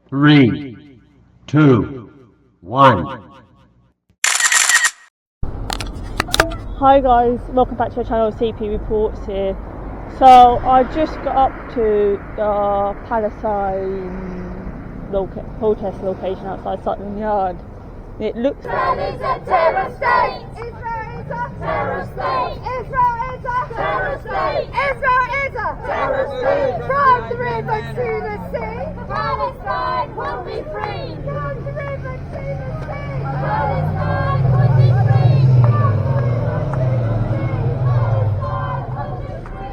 3, 2, 1. Hi guys, welcome back to our channel. CP Reports here. So I just got up to the Palestine protest location outside Scotland Yard. It looks Israel is a terror state! Israel is a terror state! Israel is a terror state! Israel is a terror state! From the river to the sea, Palestine will be free! From the river to the sea, Palestine will be free! From the river to the sea, Palestine will be free!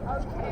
Okay,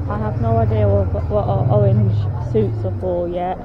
I have no idea what our orange suits are for yet.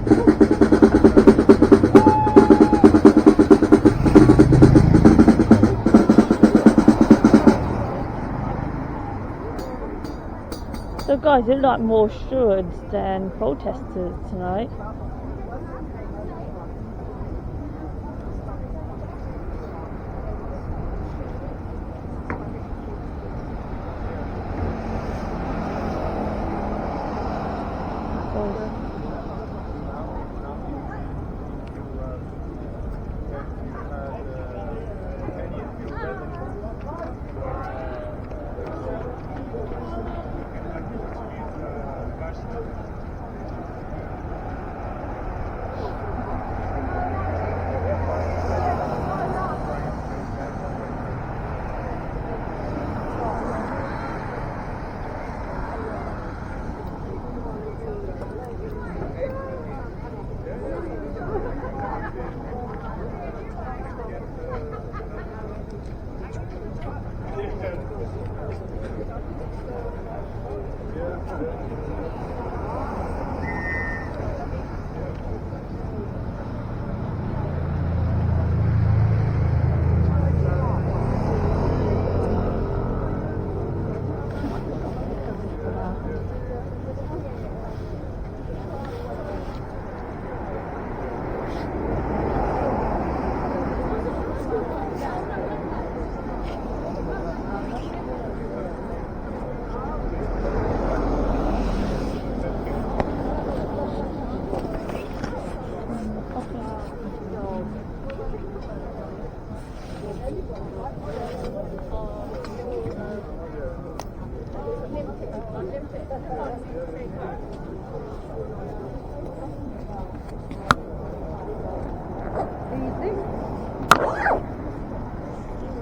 So guys, it looked like more stewards than protesters tonight.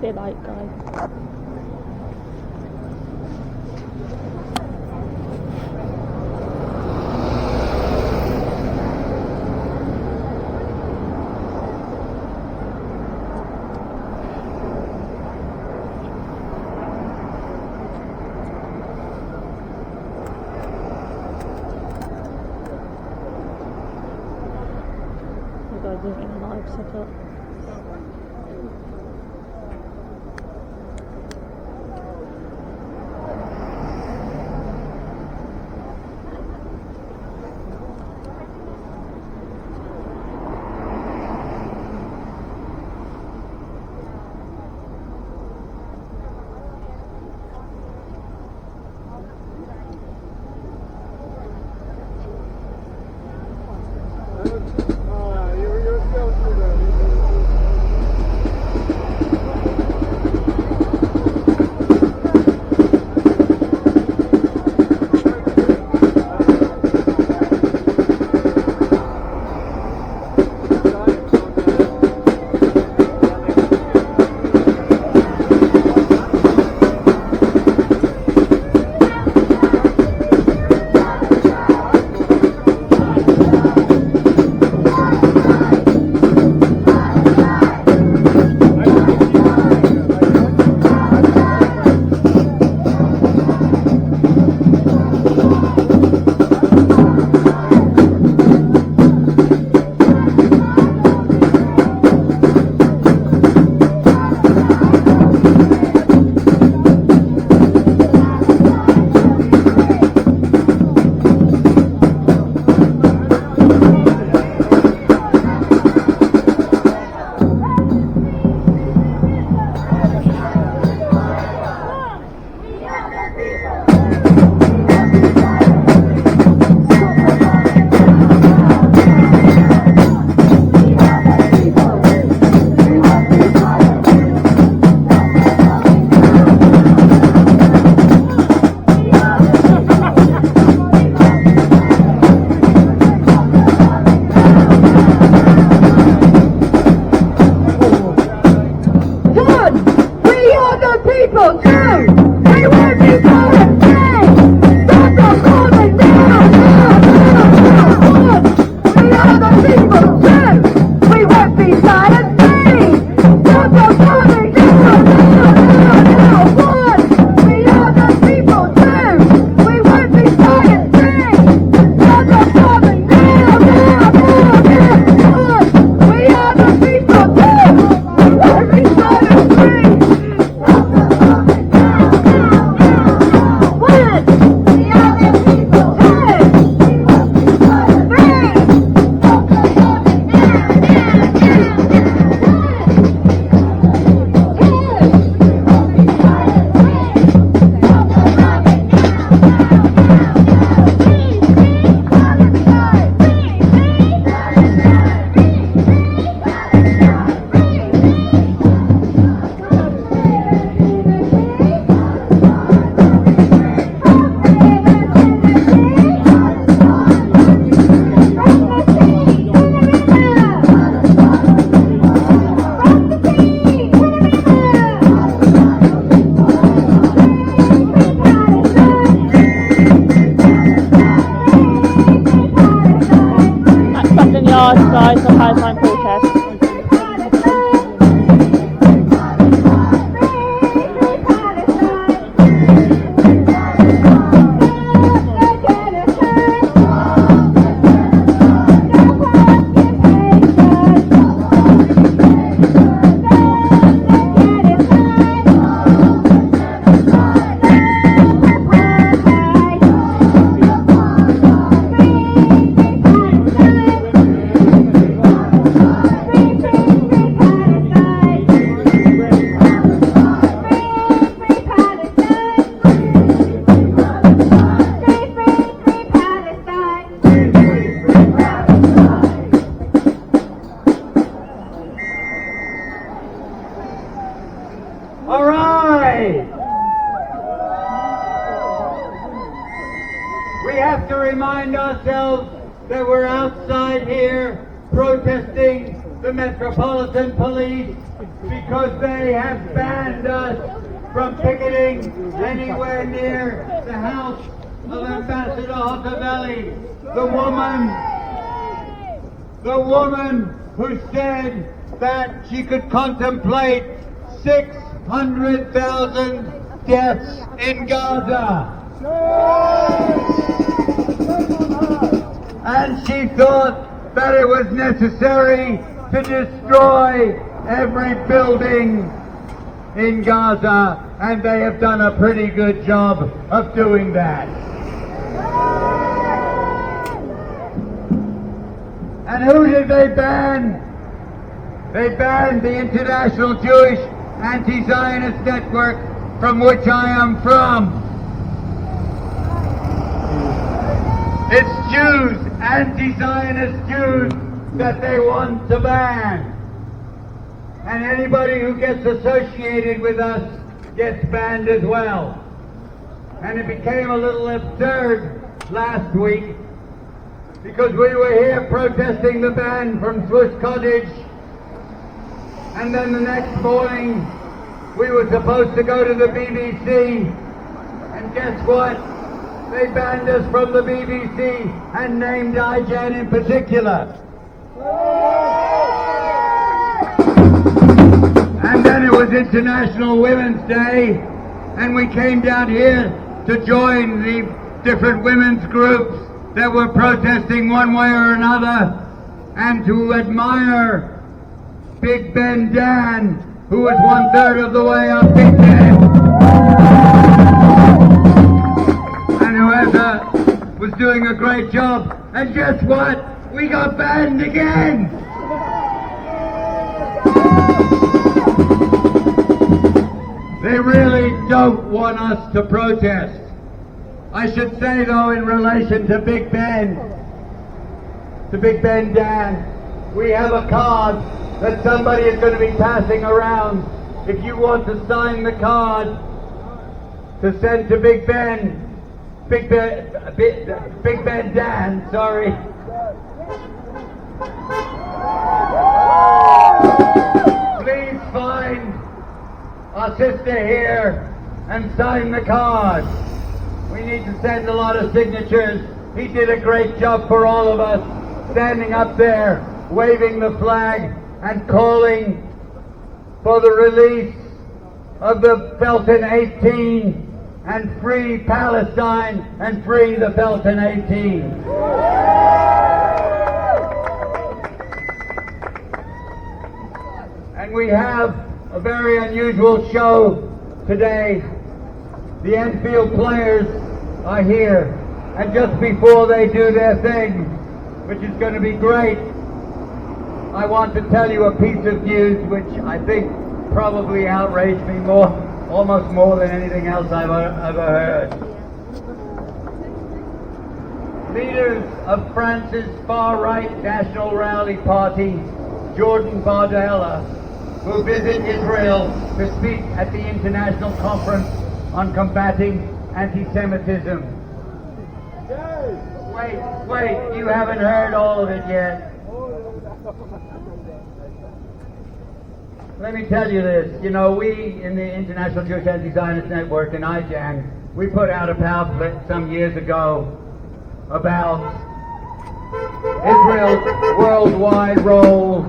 Bit light, guys. You guys are getting a live set up. You're still through the We have to remind ourselves that we're outside here protesting the Metropolitan Police because they have banned us from picketing anywhere near the house of Ambassador Ottavelli, the woman who said that she could contemplate 600,000 deaths in Gaza. And she thought that it was necessary to destroy every building in Gaza, and they have done a pretty good job of doing that. And who did they ban? They banned the International Jewish Anti-Zionist Network, from which I am from. It's Jews, anti-Zionist Jews, that they want to ban. And anybody who gets associated with us gets banned as well. And it became a little absurd last week because we were here protesting the ban from Swiss Cottage, and then the next morning we were supposed to go to the BBC, and guess what? They banned us from the BBC and named IGN in particular. And then it was International Women's Day, and we came down here to join the different women's groups that were protesting one way or another, and to admire Big Ben Dan, who was 1/3 of the way up Big Ben, and whoever was doing a great job. And guess what? We got banned again! They really don't want us to protest. I should say, though, in relation to Big Ben Dan, we have a card that somebody is going to be passing around. If you want to sign the card to send to Big Ben Dan, sorry. Please find our sister here and sign the card. We need to send a lot of signatures. He did a great job for all of us, standing up there, waving the flag and calling for the release of the Felton 18 and free Palestine and free the Felton 18. And we have a very unusual show today. The Enfield players are here, and just before they do their thing, which is going to be great, I want to tell you a piece of news which I think probably outraged me almost more than anything else I've ever heard. Leaders of France's far-right National Rally Party, Jordan Bardella, will visit Israel to speak at the International Conference on Combating Anti-Semitism. Wait, you haven't heard all of it yet. Let me tell you this. You know, we in the International Jewish Anti-Zionist Network in IJAN, we put out a pamphlet some years ago about Israel's worldwide role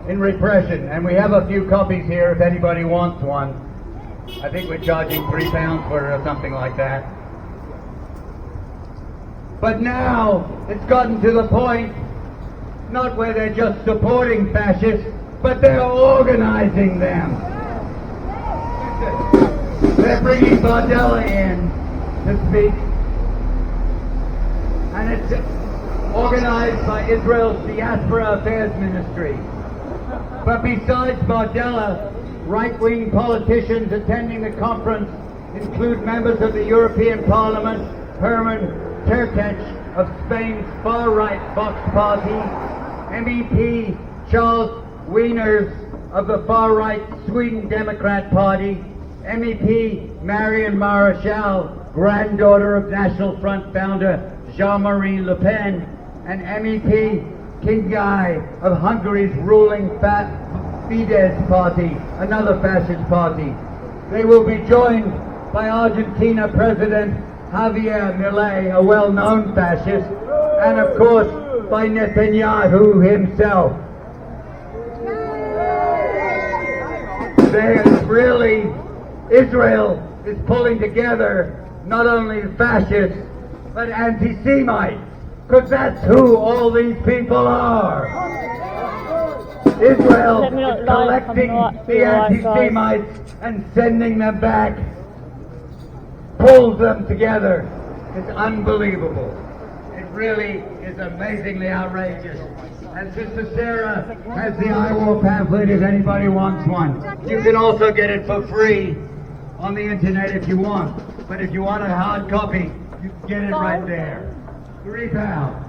in repression, and we have a few copies here if anybody wants one. I think we're charging £3 for it or something like that. But now it's gotten to the point not where they're just supporting fascists, but they're organizing them. They're bringing Bardella in to speak, and it's organized by Israel's Diaspora Affairs Ministry. But besides Bardella, right-wing politicians attending the conference include members of the European Parliament, Herman Tertech of Spain's far-right Vox Party, MEP Charles Wieners of the far-right Sweden Democrat Party, MEP Marion Maréchal, granddaughter of National Front founder Jean-Marie Le Pen, and MEP Kingai of Hungary's ruling Fidesz party, another fascist party. They will be joined by Argentina President Javier Milei, a well-known fascist, and of course by Netanyahu himself. Israel is pulling together not only fascists, but anti-Semites, because that's who all these people are. Israel is collecting the anti-Semites and sending them back, pulls them together. It's unbelievable. It really is amazingly outrageous. And Sister Sarah has the I War pamphlet if anybody wants one. You can also get it for free on the internet if you want. But if you want a hard copy, you can get it right there. £3.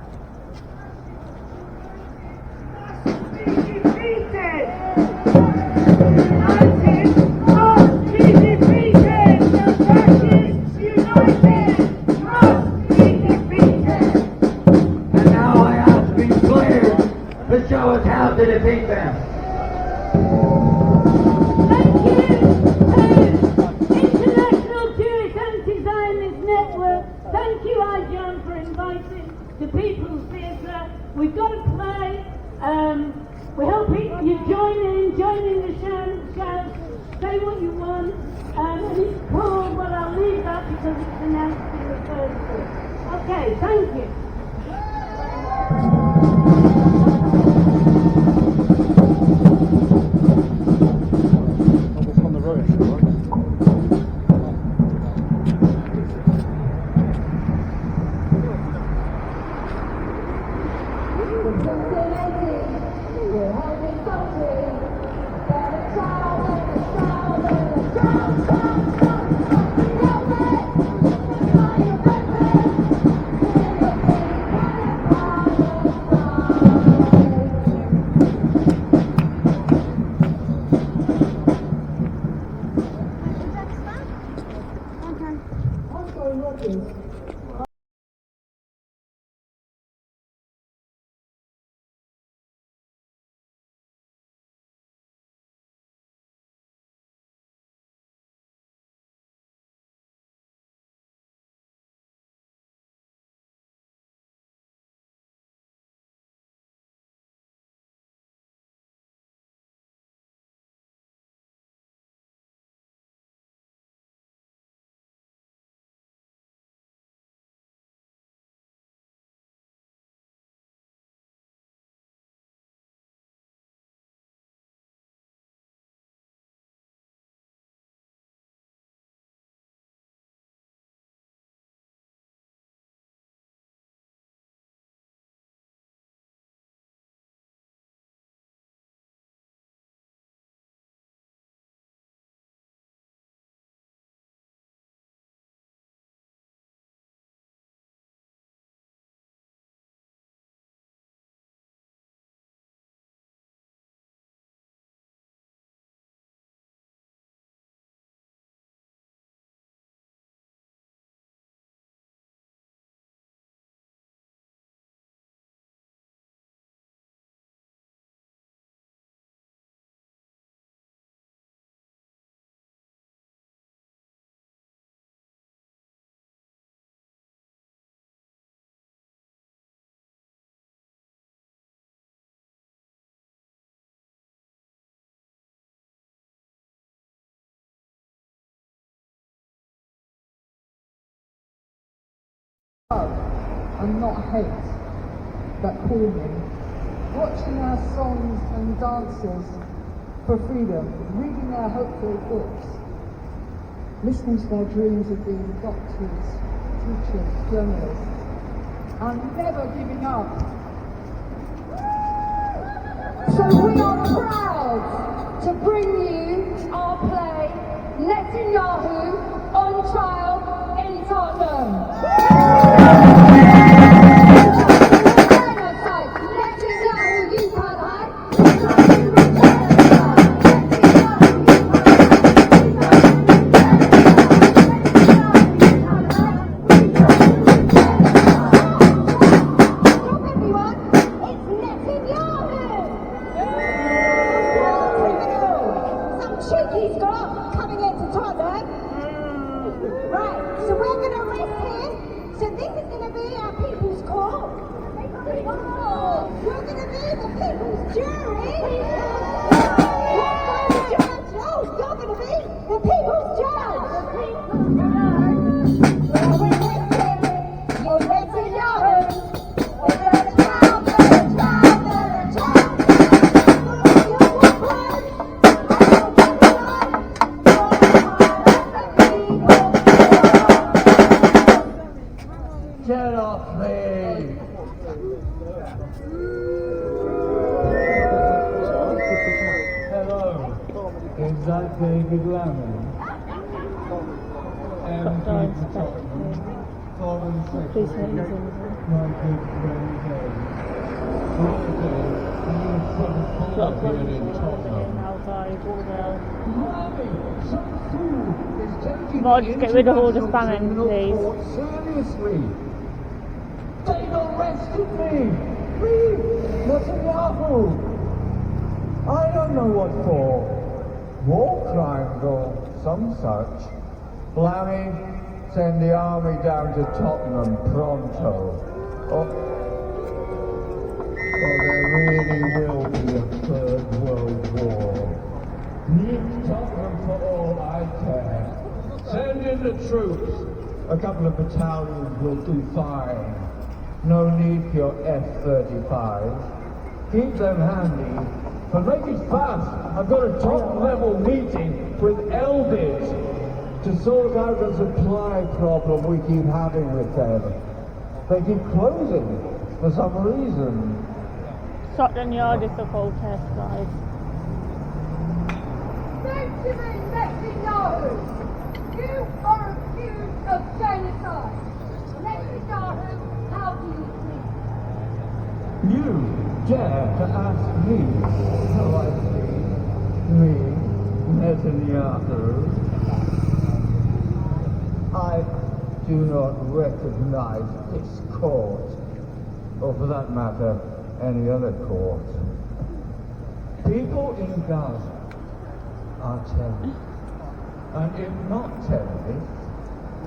To show us how to defeat them. Thank you, International Jewish Anti-Zionist Network. Thank you, John, for inviting the People's Theatre. We've got to play. We hope you join in the shout, say what you want. And it's cool, but I'll leave that because it's announced in the first book. Okay, thank you. And not hate that call me, watching our songs and dances for freedom, reading our hopeful books, listening to their dreams of being doctors, teachers, journalists, and never giving up. So we are proud to bring you our play, Netanyahu on Trial in Tottenham. then this is going to be our people's court. You're going to be the people's jury. What kind of judge? Oh, you're going to be the people's judge. You're ready, Yahoo. Get off me! Hello, is that David Lammy? Please say his name. My good friend Dave. Got a plug in now, guys. Might just get rid of all the spamming, please. Seriously? They've arrested me! Please! Netanyahu! I don't know what for. War crimes or some such. Lammy, send the army down to Tottenham pronto. Or there really will be a third world war. Leave Tottenham for all I care. Send in the troops. A couple of battalions will do fine. No need for your F-35s. Keep them handy, but make it fast. I've got a top-level meeting with Elders to sort out the supply problem we keep having with them. They keep closing for some reason. Scotland Yard is the protest, guys. Benjamin Netanyahu, you are accused of genocide. Netanyahu, how do you plead? You dare to ask me how I plead? Me, Netanyahu? I do not recognize this court, or for that matter, any other court. People in Gaza are terrorists, and if not terrorists,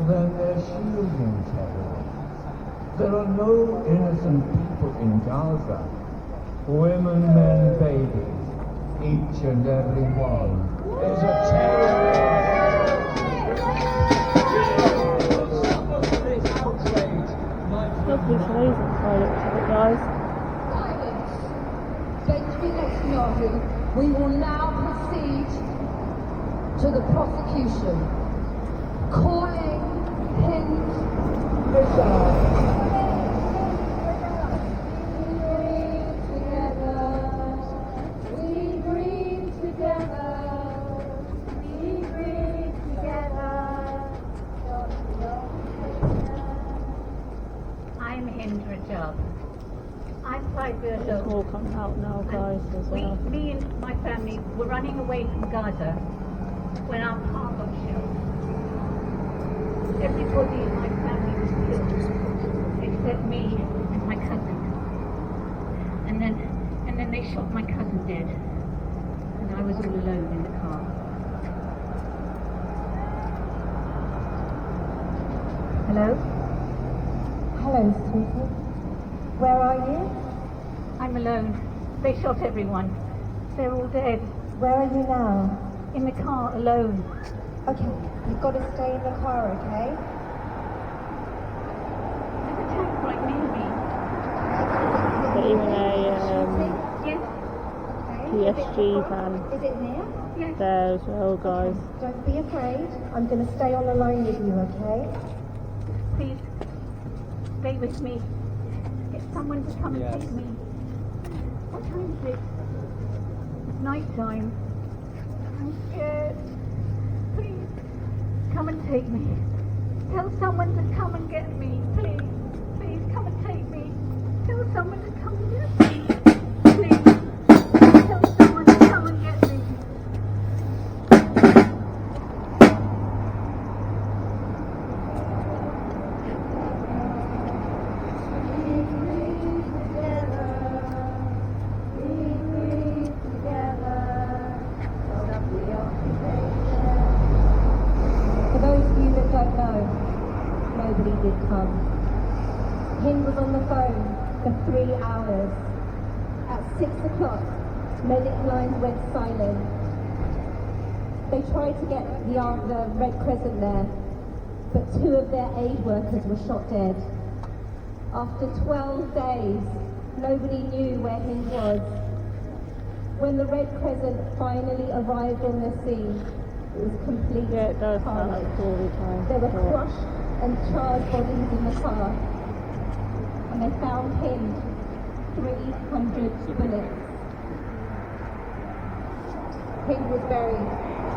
then they're shielding terrorists. There are no innocent people in Gaza. Women, men, babies, each and every one is a terrorist. Lovely slaves inside it, guys. Silence. Benjamin Netanyahu, we will now proceed to the prosecution. Calling Hind. We breathe together. We breathe together. I'm Hindra Job. I'm 5 years It's old. all coming out now, guys, as well. Me and my family were running away from Gaza when our car got shelled. Everybody in my family was killed, except me and my cousin. And then they shot my cousin dead, and I was all alone in the car. Hello? Hello, sweetie. Where are you? I'm alone. They shot everyone. They're all dead. Where are you now? In the car, alone. Okay, you've got to stay in the car, okay? There's a tank right near me. But even a Yes, PSG van Is it near? yes. there as well, guys. Don't be afraid. I'm going to stay on the line with you, okay? Please, stay with me. Get someone to come and take me. What time is it? It's night time. I'm scared. Please, come and take me. Tell someone to come and get me. Please, please, come and take me. Tell someone to come and get me. Please, tell someone to come and get me. For those of you that don't know, nobody did come. Hind was on the phone for 3 hours. At 6 o'clock, medic lines went silent. They tried to get the Red Crescent there, but 2 of their aid workers were shot dead. After 12 days, nobody knew where Hind was. When the Red Crescent finally arrived on the scene, it was complete carnage. There were crushed and charred bodies in the car, and they found Hind 300 bullets. Hind was buried in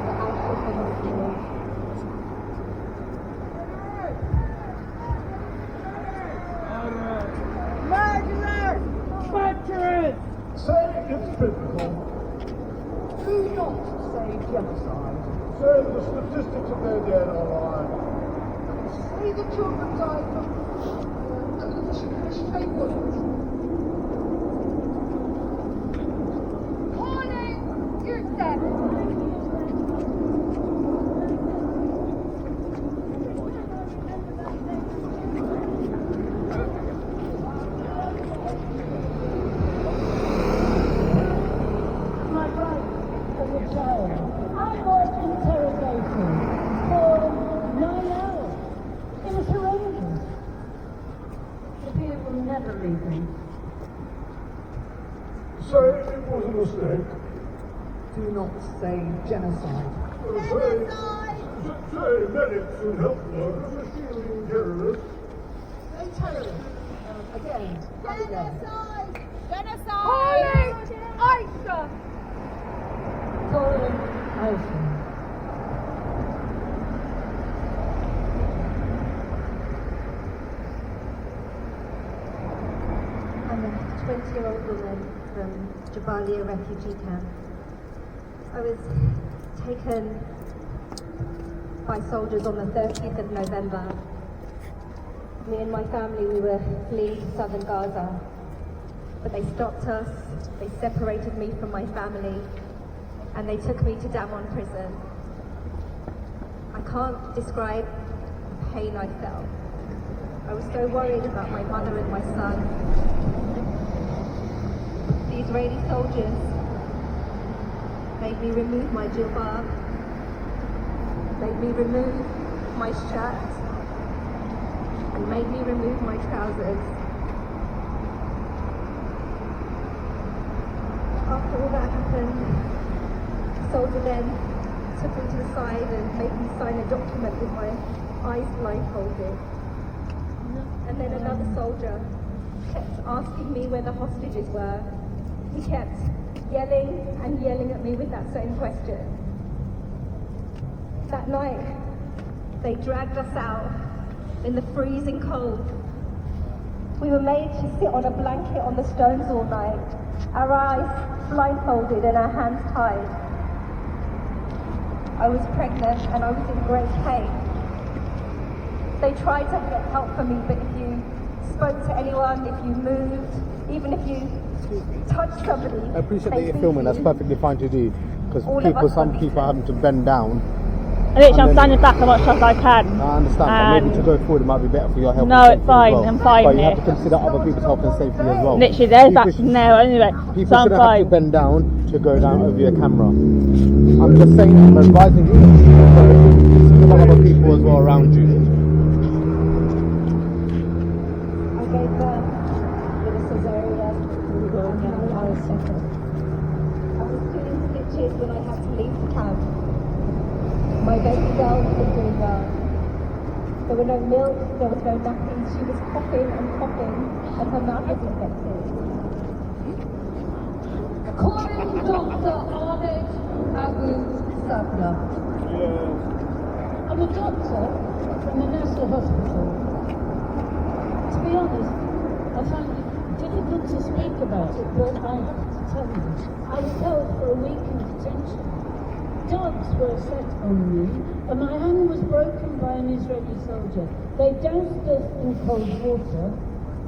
the Al-Shifa hospital. Say it's biblical. Do not say genocide. Say the statistics of their dead are lying. Say the children died from stray bullets. Calling Yusef! I was interrogated for 9 hours. It was horrendous. The fear will never leave me. Say it was a mistake. Do not say genocide. Say medics and health workers are shielding terrorists. Say terrorists. Again. Genocide! Calling Aisha! Calling Aisha. I'm a 20-year-old woman from Jabalia refugee camp. I was taken by soldiers on the 30th of November. Me and my family, we were fleeing southern Gaza, but they stopped us, they separated me from my family, and they took me to Damon prison. I can't describe the pain I felt. I was so worried about my mother and my son. The Israeli soldiers made me remove my jilbab, made me remove my shirt, and made me remove my trousers. After all that happened, the soldier then took me to the side and made me sign a document with my eyes blindfolded. And then another soldier kept asking me where the hostages were. He kept yelling and yelling at me with that same question. That night, they dragged us out in the freezing cold. We were made to sit on a blanket on the stones all night, our eyes blindfolded and our hands tied. I was pregnant and I was in great pain. They tried to get help for me, but if you spoke to anyone, if you moved, even if you touched somebody, I appreciate that they'd you're beat filming, you. that's perfectly fine to do. Because All of us some are people are having to bend down. And literally, I'm then- standing back as much as I can. I understand, but maybe to go forward it might be better for your health. No, and it's safety as fine, well. I'm fine But you have here. to consider other people's health and safety as well. Literally, there's People that should- nail anyway. People So I'm shouldn't have to fine. bend down to go down over your camera. I'm just saying, I'm advising you. There are other people as well around you. I gave birth with a cesarean and I was second. I was doing stitches when I had to leave the camp. My baby girl wasn't doing well. There were no milk, there was no napping. She was coughing and coughing and her mouth was infected. Calling Dr. Ahmed Abu Sabna. I'm a doctor from the Nassau Hospital. To be honest, I find it difficult to speak about it, but I have to tell you. I was held for a week in detention. Dogs were set on me, and my hand was broken by an Israeli soldier. They doused us in cold water,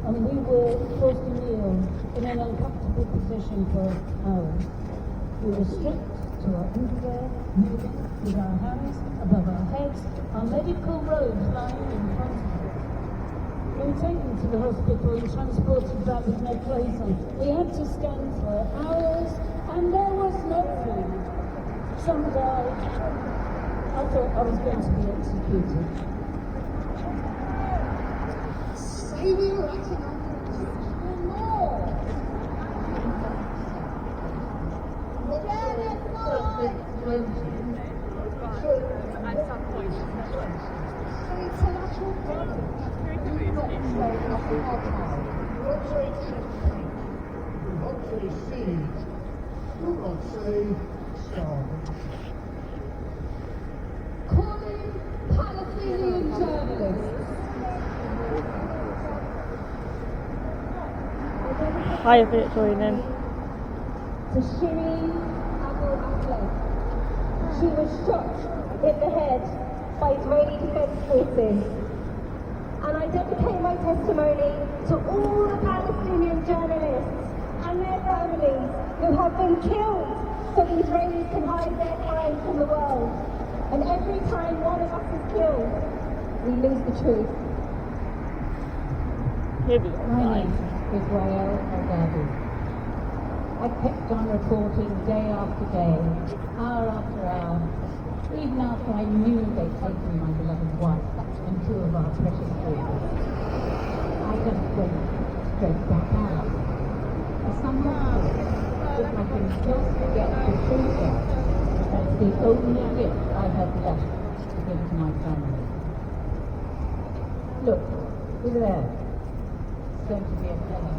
and we were forced to kneel in an uncomfortable position for hours. We were stripped to our underwear, moving with our hands above our heads, our medical robes lying in front of us. We were taken to the hospital and transported back with no clothes on. We had to stand for hours and there was no food. Some died. I thought I was going to be executed. Say we were acting on the law. International damage. Do not say apartheid. Do not say checkpoint. Do not say siege. Do not say starving. Calling Palestinian journalists. Hi, joining. To Shirin Abu Akleh. She was shot in the head by Israeli Defense Forces. And I dedicate my testimony to all the Palestinian journalists and their families who have been killed so the Israelis can hide their crime from the world. And every time one of us is killed, we lose the truth. Here we go. My name is Rael Al-Gadi. I kept on reporting day after day, hour after hour, even after I knew they'd taken my beloved wife and two of our precious children. I just went straight back out. I somehow thought if I can just get the truth out, that's the only gift I have left to give to my family. Look, over there. It's going to be a pleasure.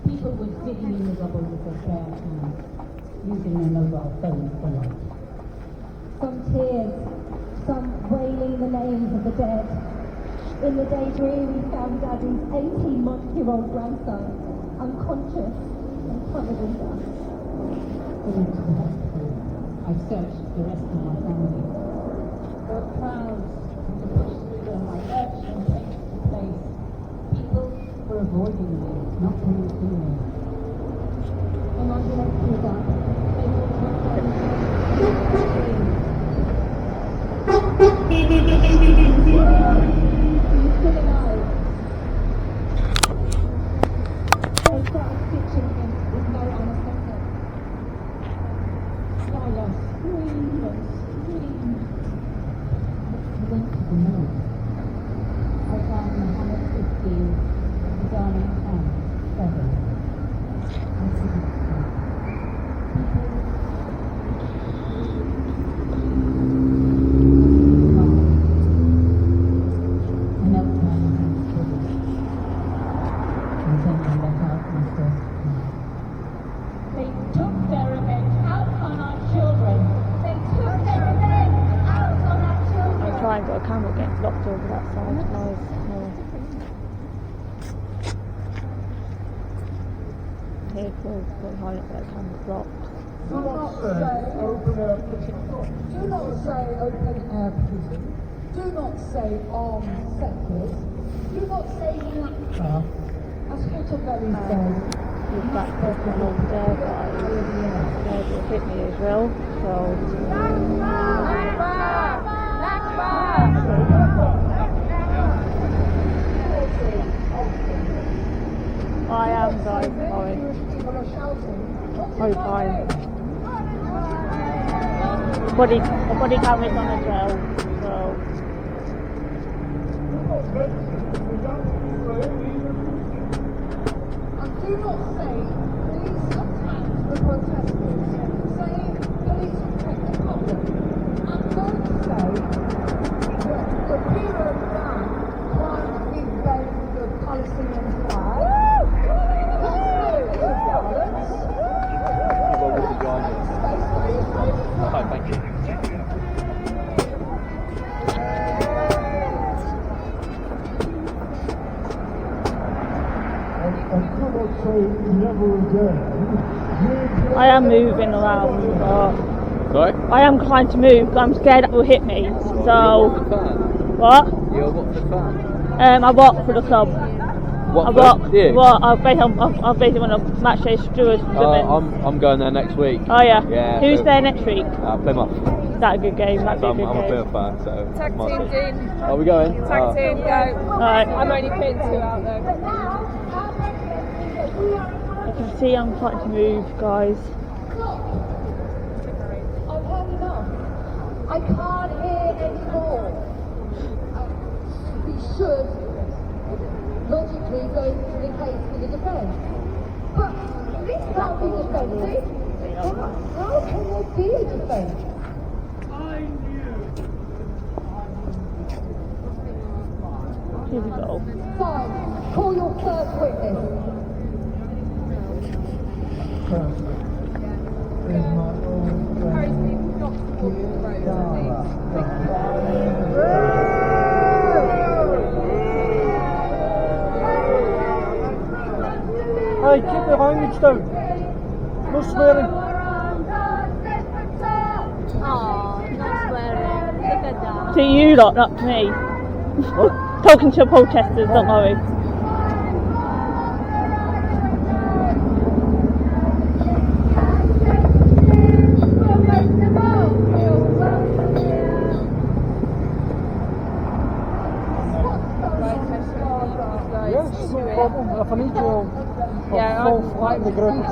People were digging in the rubble with their bare hands, using their mobile phones for light. Some tears, some wailing the names of the dead. In the daydream, we found Daddy's 18-month-old grandson, unconscious and covered in dust. We went to the hospital. I searched the rest of my family. There were crowds to push through them. I lurched from place to place. People were avoiding me, not coming to me. When I went through that, they were still alive. They started stitching him with no anesthetic. Lila screamed and screamed. I went to the north. I found Mohammed 15, Zani Khan 7. I couldn't sleep. I knelt down and stood. And then I let out my first cry. They took their revenge out on our children. They took their revenge out on our children. I'll try and get a camera gets locked over that side, guys. Here, close, but high up that camera's blocked. Do not say open air prison. Do not say open air prison. Do not say armed settlers. Do not say Nakba. As Hutterberry says, He's back there over there, guys. There's will hit me as well, so... I am, guys, fine. Oh, fine. Body camera's on as well, so... And do not say police attacked the protesters. Say police attacked the public. And don't say that the period man climbed in bed with the Palestinian flag. That's not a bit of violence. Thank you. I am moving around, but Sorry? I am trying to move, but I'm scared it will hit me. So, what? You're Watford fan? I work for the club. Watford? Yeah. I'm basically one of match day stewards. I'm going there next week. Oh yeah. Yeah. Who's so, there next week? Plymouth. That's a good game. That'd be a I'm good a game. Plymouth fan, so. Tag might team, be. Dean. Are we going? Tag team, go. Alright. I'm only putting 2 out though. You can see I'm trying to move, guys. I've had enough. I can't hear anymore. We should logically go to the case for the defence. But this can't be defensive. How can there be a defence? Here we go. Fine. Call your first witness. Hey, keep the language down. No swearing. Oh, no swearing. Look at that. To you lot, not to me. Talking to protesters, don't worry. Yes, no problem. If I need you, I'll fall flat on the ground.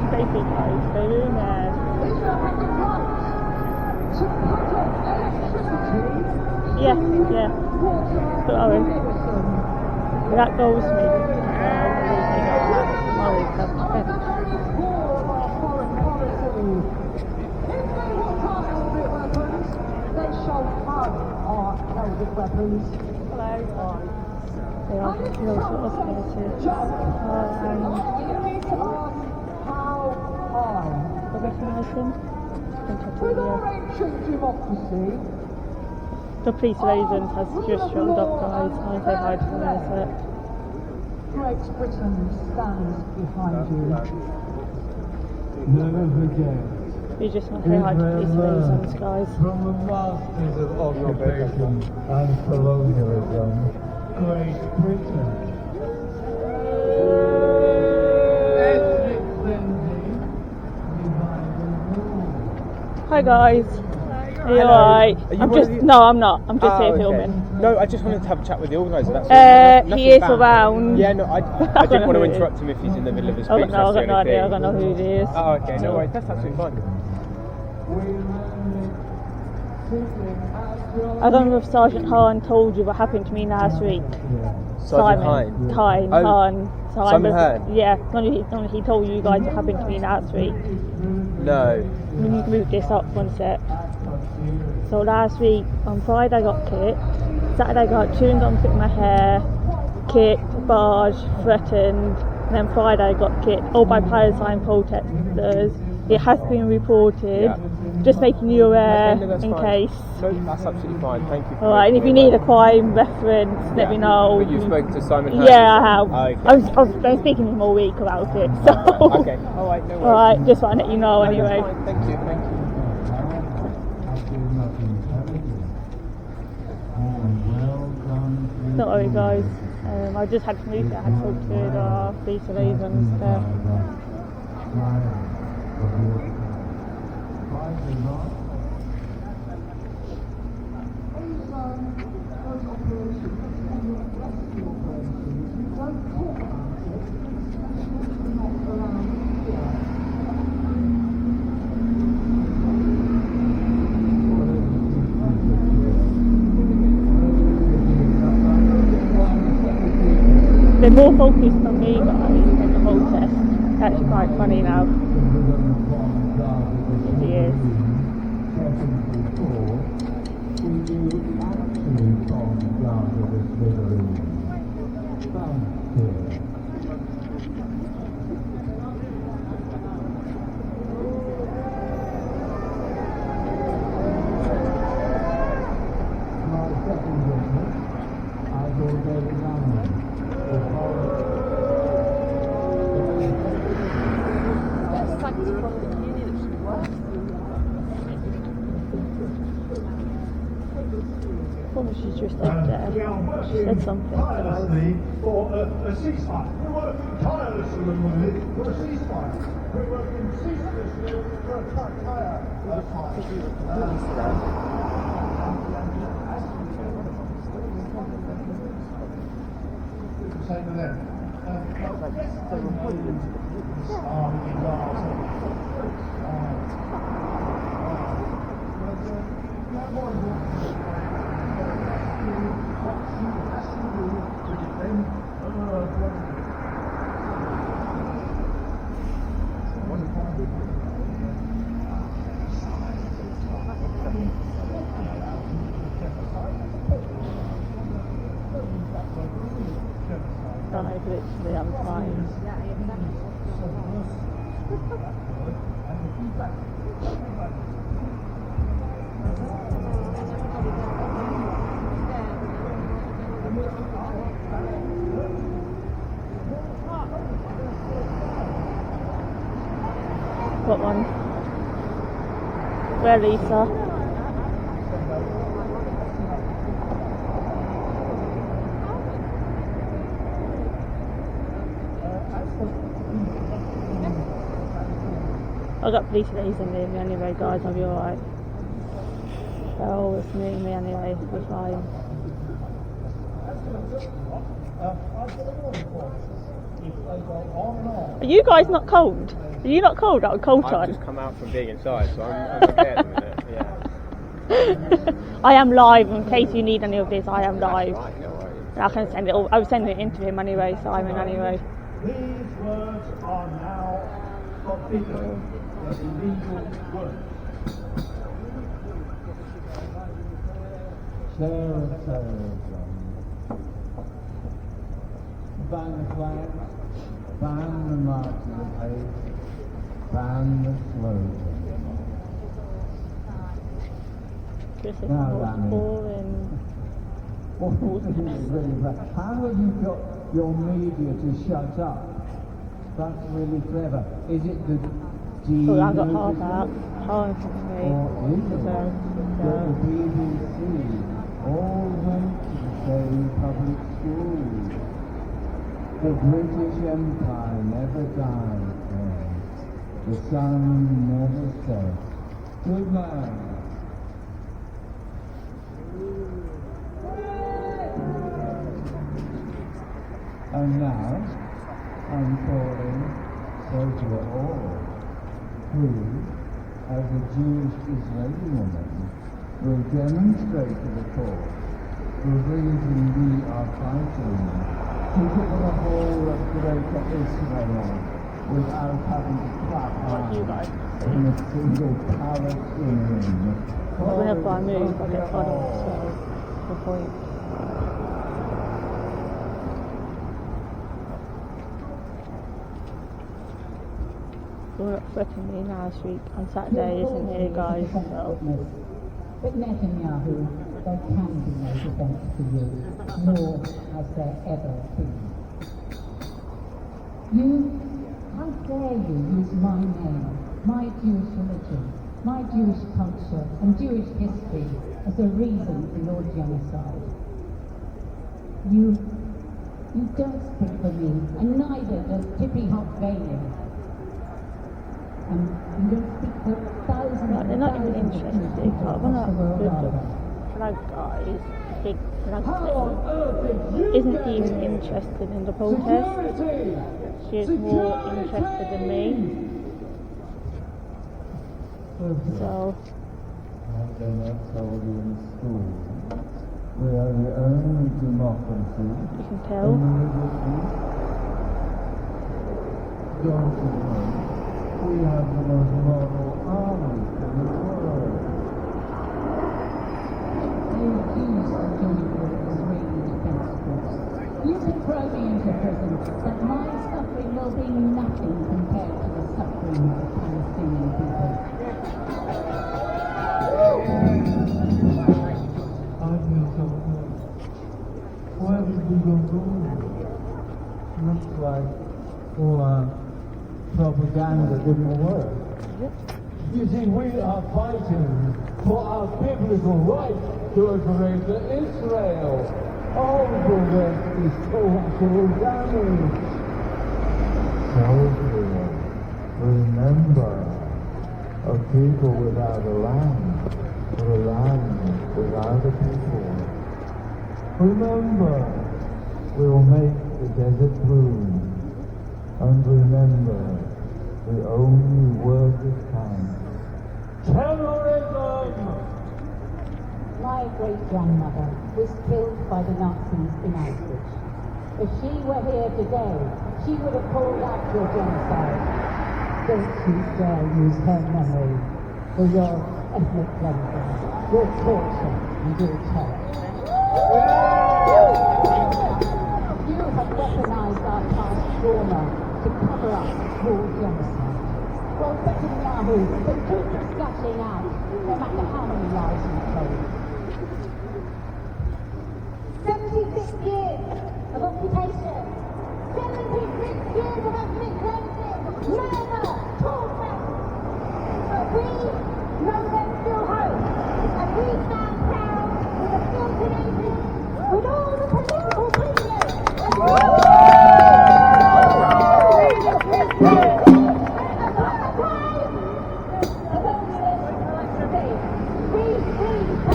Basically, guys, they're really mad. Yeah. Don't worry. That goes me. They are kills what else I recognise him. With our ancient democracy, The police agent has just showed up, guys. I say hi to them in a sec. Great Britain stands behind you. Never forget. We just want to say hi to police agents, guys. From the masters of occupation and colonialism, Great Britain. Ethnic cleansing behind the rules. Hi, guys. Are you alright? No, I'm not. I'm just here filming. No, I just wanted to have a chat with the organiser. That's all. He is around. Yeah, no, I didn't want to interrupt him if he's in the middle of a speech. I've got no idea. I don't know who he is. Oh, okay, no worries. That's absolutely fine. I don't know if Sergeant Hahn told you what happened to me last week. Simon Hahn. Simon Hahn? Yeah, only he told you guys what happened to me last week. No. Let me move this up one sec. So last week, on Friday I got kicked, Saturday I got chewing gum fit in my hair, kicked, barged, threatened, and then Friday I got kicked, all by Palestine protesters. It has been reported, just making you aware in case. No, that's absolutely fine, thank you. Alright, and if you need a crime reference, let me know. But you spoke to Simon Hahn? Yeah, I have. Oh, okay. I was been speaking to him all week about it, so. Okay, alright, no worries. Alright, just want to let you know No, anyway. that's fine. Thank you. Don't worry, guys. I just had to move there. I had to talk to the police liaisons there. They're more focused on me, guys, than the protest. That's quite funny now. It is. you actually from down to this misery? Thank you. My second witness, I go David Lamley, the horror. Oh, she's just up there. She said something. Tirelessly for a ceasefire. We're working tirelessly for a ceasefire. We're working ceaselessly for a Same with them. Literally, I'm fine. What one? Where, Lisa? I got police liaison near me anyway, guys, I'll be alright. They're always near me anyway, we'll be fine. Are you guys not cold? Are you not cold at a cold time? I've just come out from being inside, so I'm okay at the minute, yeah. I am live, in case you need any of this, I am live. That's right, no worries. I can send it all, I was sending it in to him anyway, Simon anyway. These words are now forbidden. As illegal words. Share of terrorism. Ban the flag, ban the march of the page, ban the slogan. Christopher Now, was Danny. boring. How have you got your media to shut up? That's really clever. Is it the Oh, I got half out. Half of me. or is it that the BBC all went to the same public schools? The British Empire never died there. The sun never set. Good man. And now, I'm calling Sophia Orr, who, as a Jewish Israeli woman, will demonstrate to the court the reason we are fighting to give the whole of Greater Israel without having to clap hands in a single Palestinian. Whenever I move, I get puddles, so the point. You're not flipping me now this week on Saturday, isn't it, guys? So. But Netanyahu, there can be no defence for you, nor has there ever been. How dare you use my name, my Jewish religion, my Jewish culture and Jewish history as a reason for your genocide? You don't speak for me, and neither does Tippy Hop Bailey. And you don't speak for thousands Right, they're not even and interested. thousands of people Like, we're not across the world good either. flag guys, big flag thing, isn't even interested in the protest. She's more interested in me. So, As they not told you in school, we are the only democracy you can in tell. the Middle East. Don't you know? We have the most model army in the world. You throw me into prison, but my suffering will be nothing compared to the suffering of the Palestinian people. I feel so good. Where did we go wrong? Looks like all our propaganda didn't work. You see, we are fighting for our biblical right to a greater Israel. All the West is total damage. So dear, remember, a people without a land, or a land without a people. Remember, we'll make the desert bloom. And remember, the only word that counts. Terrorism! My great-grandmother was killed by the Nazis in Auschwitz. If she were here today, she would have called out for genocide. Don't you dare use her memory for your ethnic cleansing, your torture and your terror. You have weaponized our past trauma to cover up your genocide. Well, Netanyahu, the truth is gushing out, no matter how many lies you've told. 76 years of occupation, 76 years of ethnic cleansing, murder, torture. But we know there's still hope, and we stand proud with the filthy nation, with all the political prisoners,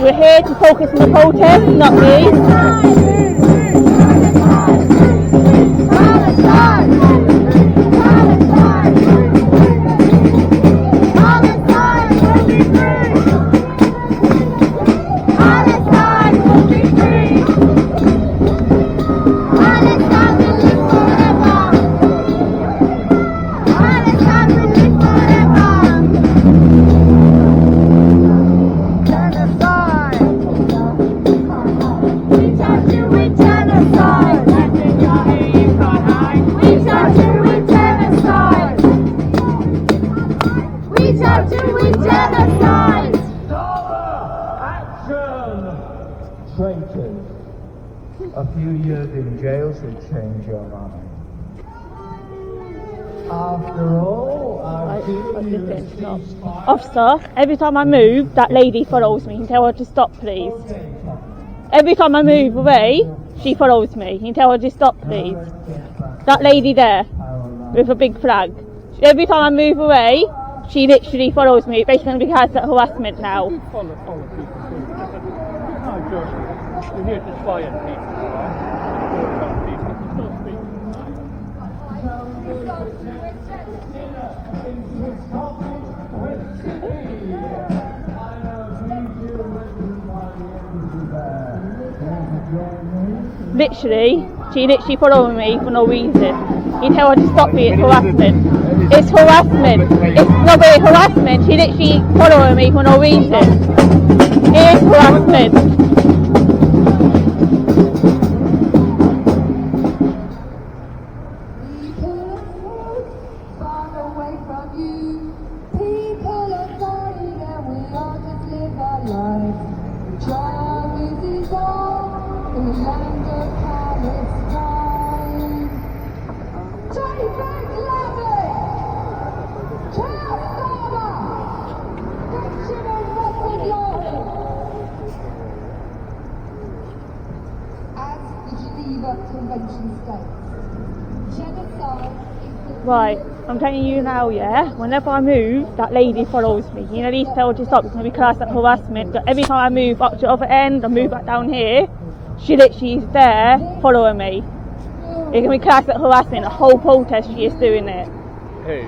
We're here to focus on the protest, not me. Traitors. A few years in jail should change your mind. After all, I've given you a ceasefire. Officer, every time I move, that lady follows me. Can you tell her to stop, please? Every time I move away, she follows me. Can you tell her to stop, please? That lady there, with a big flag. Every time I move away, she literally follows me. It's basically going to be classed as harassment now. Follow people. You're here to spy on people, She literally following me for no reason. You tell her to stop me, it's harassment. It's harassment. It's not really harassment. She literally following me for no reason. It is harassment. Right, I'm telling you now, yeah, whenever I move, that lady follows me. You know, at least tell her to stop, it's going to be classed as harassment. But every time I move up to the other end, I move back down here, she literally is there following me. It's going to be classed as harassment, the whole protest she is doing it. Who?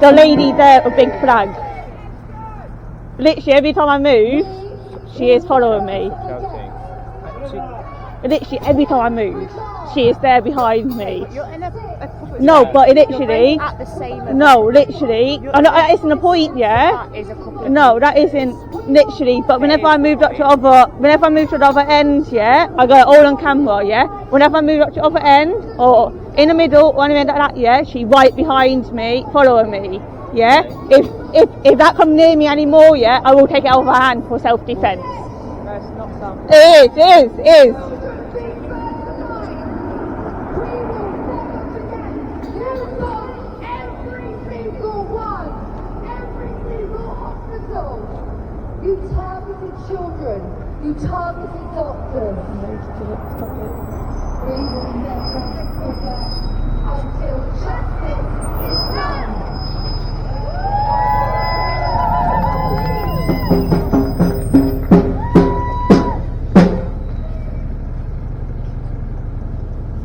The lady there with a big flag. Literally every time I move, she is following me. Literally every time I move, she is there behind me. You're in a no, but literally, at the same event. No, literally, I know that isn't a point, yeah. That is a couple of no, that isn't literally. But whenever I moved up to the other end, yeah, I got it all on camera, yeah. whenever I move up to the other end, or in the middle, or anywhere like that, yeah, she's right behind me, following me, yeah. If that comes near me anymore, yeah, I will take it out of her hand for self-defense. That's not something. It is. You targeted children. You targeted doctors. We will never forget until justice is done.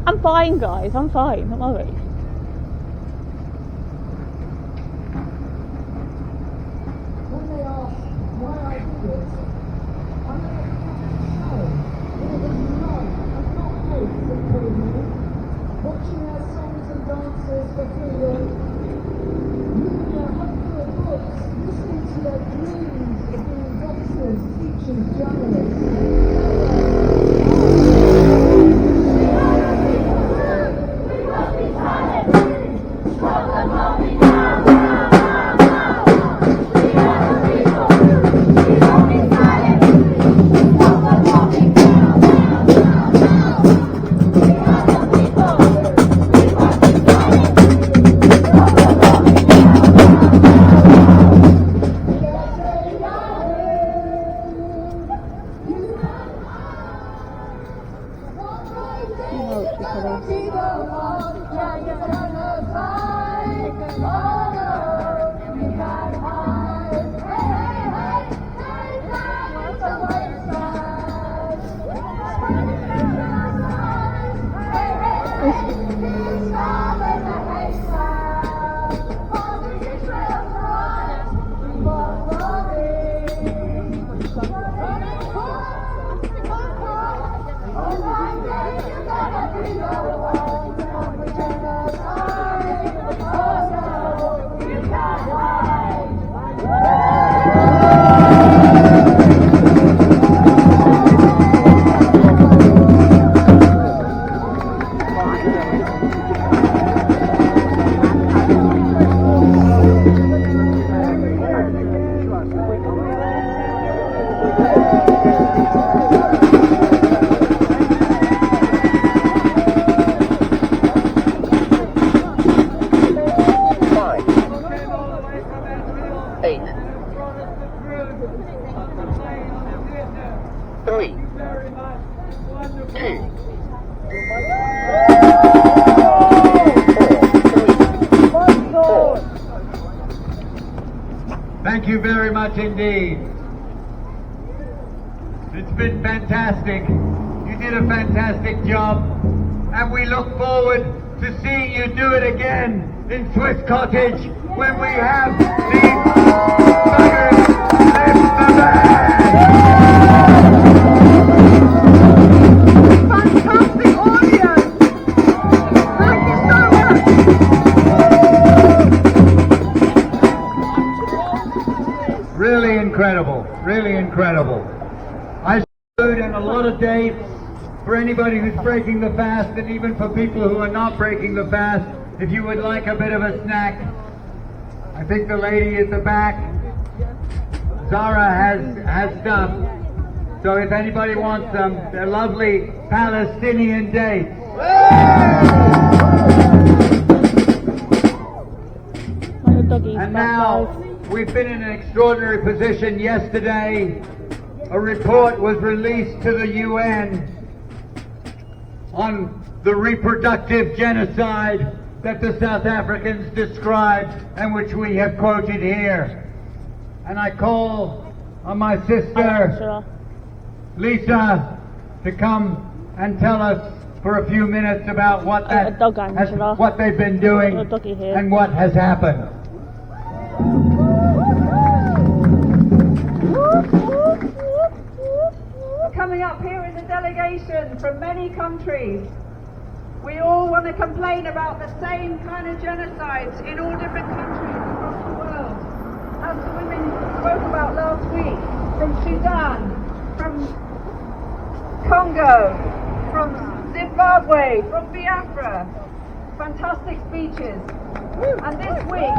I'm fine, guys. I'm fine. Don't worry. When they ask why I do this, I know it was love and not hate that pulled me. Watching their songs and dances for freedom, reading their hopeful books, listening to their dreams of being doctors, teachers, journalists. Thank you very much indeed. It's been fantastic. You did a fantastic job. And we look forward to seeing you do it again in Swiss Cottage when we have these buggers lift the band. Fantastic audience. Thank you so much. Really incredible, really incredible. I food and a lot of dates for anybody who's breaking the fast, and even for people who are not breaking the fast. If you would like a bit of a snack, I think the lady at the back, Zara, has stuff. So if anybody wants them, they're lovely Palestinian dates. And now, we've been in an extraordinary position. Yesterday, a report was released to the UN on the reproductive genocide that the South Africans described and which we have quoted here. And I call on my sister, Lisa, to come and tell us for a few minutes about what what they've been doing and what has happened. We're coming up here as a delegation from many countries. We all want to complain about the same kind of genocides in all different countries across the world. As the women spoke about last week, from Sudan, from Congo, from Zimbabwe, Zimbabwe, from Biafra. Fantastic speeches. And this week,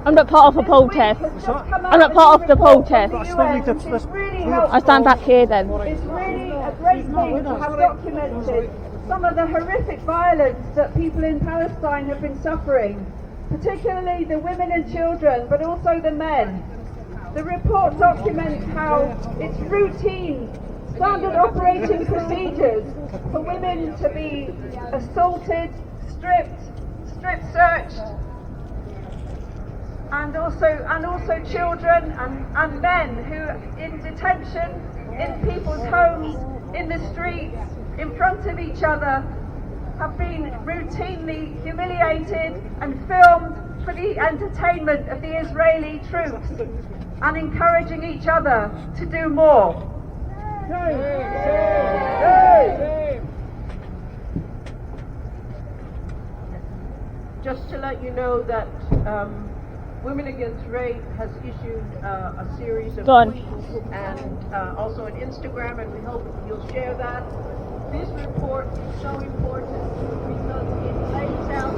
I'm not part of a protest. I'm not part of the protest. I stand back here then. It's really a great thing to have documented some of the horrific violence that people in Palestine have been suffering, particularly the women and children, but also the men. The report documents how it's routine, standard operating procedures for women to be assaulted, stripped searched, and also children and men who in detention, in people's homes, in the streets, in front of each other, have been routinely humiliated and filmed for the entertainment of the Israeli troops and encouraging each other to do more. Just to let you know that Women Against Rape has issued a series of tweets and also an Instagram, and we hope you'll share that. This report is so important because it lays out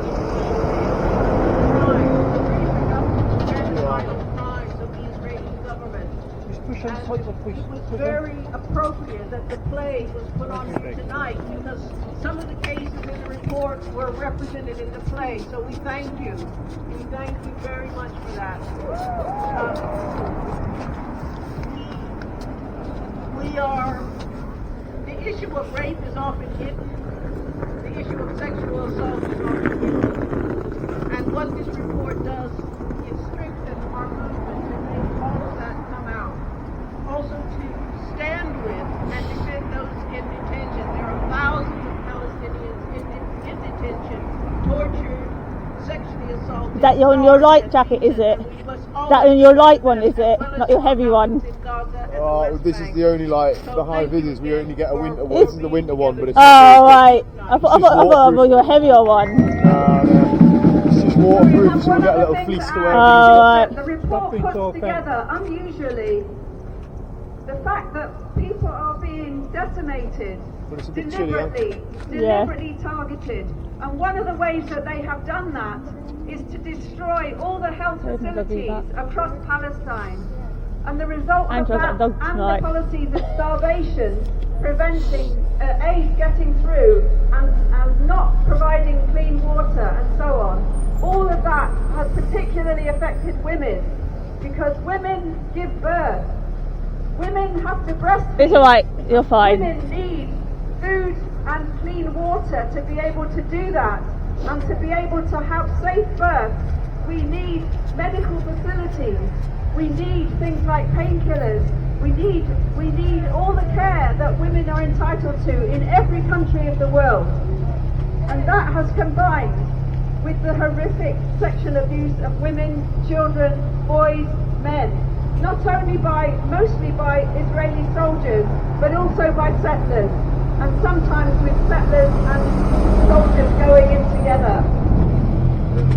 the genocidal crimes of the Israeli government. And it was very appropriate that the play was put on here tonight because some of the cases in the report were represented in the play. So we thank you. We thank you very much for that. The issue of rape is often hidden. The issue of sexual assault is often hidden. And what this report does is strengthen our movement and make all of that come out. Also to stand with and defend those in detention. There are thousands of Palestinians in detention, tortured, sexually assaulted. Is that on your light jacket, is it? That on your light one, is it? Not your heavy one? Oh, this is the only the high vis. We only get a winter one. This is the winter one, but it's right. I thought it was your heavier one. It's just waterproof, so we get a little fleece to wear. Right. The report puts together, unusually, the fact that people are being decimated, deliberately targeted. And one of the ways that they have done that is to destroy all the health facilities across Palestine. And the result of that and the policies of starvation, preventing aid getting through and not providing clean water and so on, all of that has particularly affected women because women give birth. Women have to breastfeed. It's alright, you're fine. Women need food and clean water to be able to do that and to be able to have safe birth. We need medical facilities. We need things like painkillers. We need all the care that women are entitled to in every country of the world. And that has combined with the horrific sexual abuse of women, children, boys, men. Mostly by Israeli soldiers, but also by settlers, and sometimes with settlers and soldiers going in together.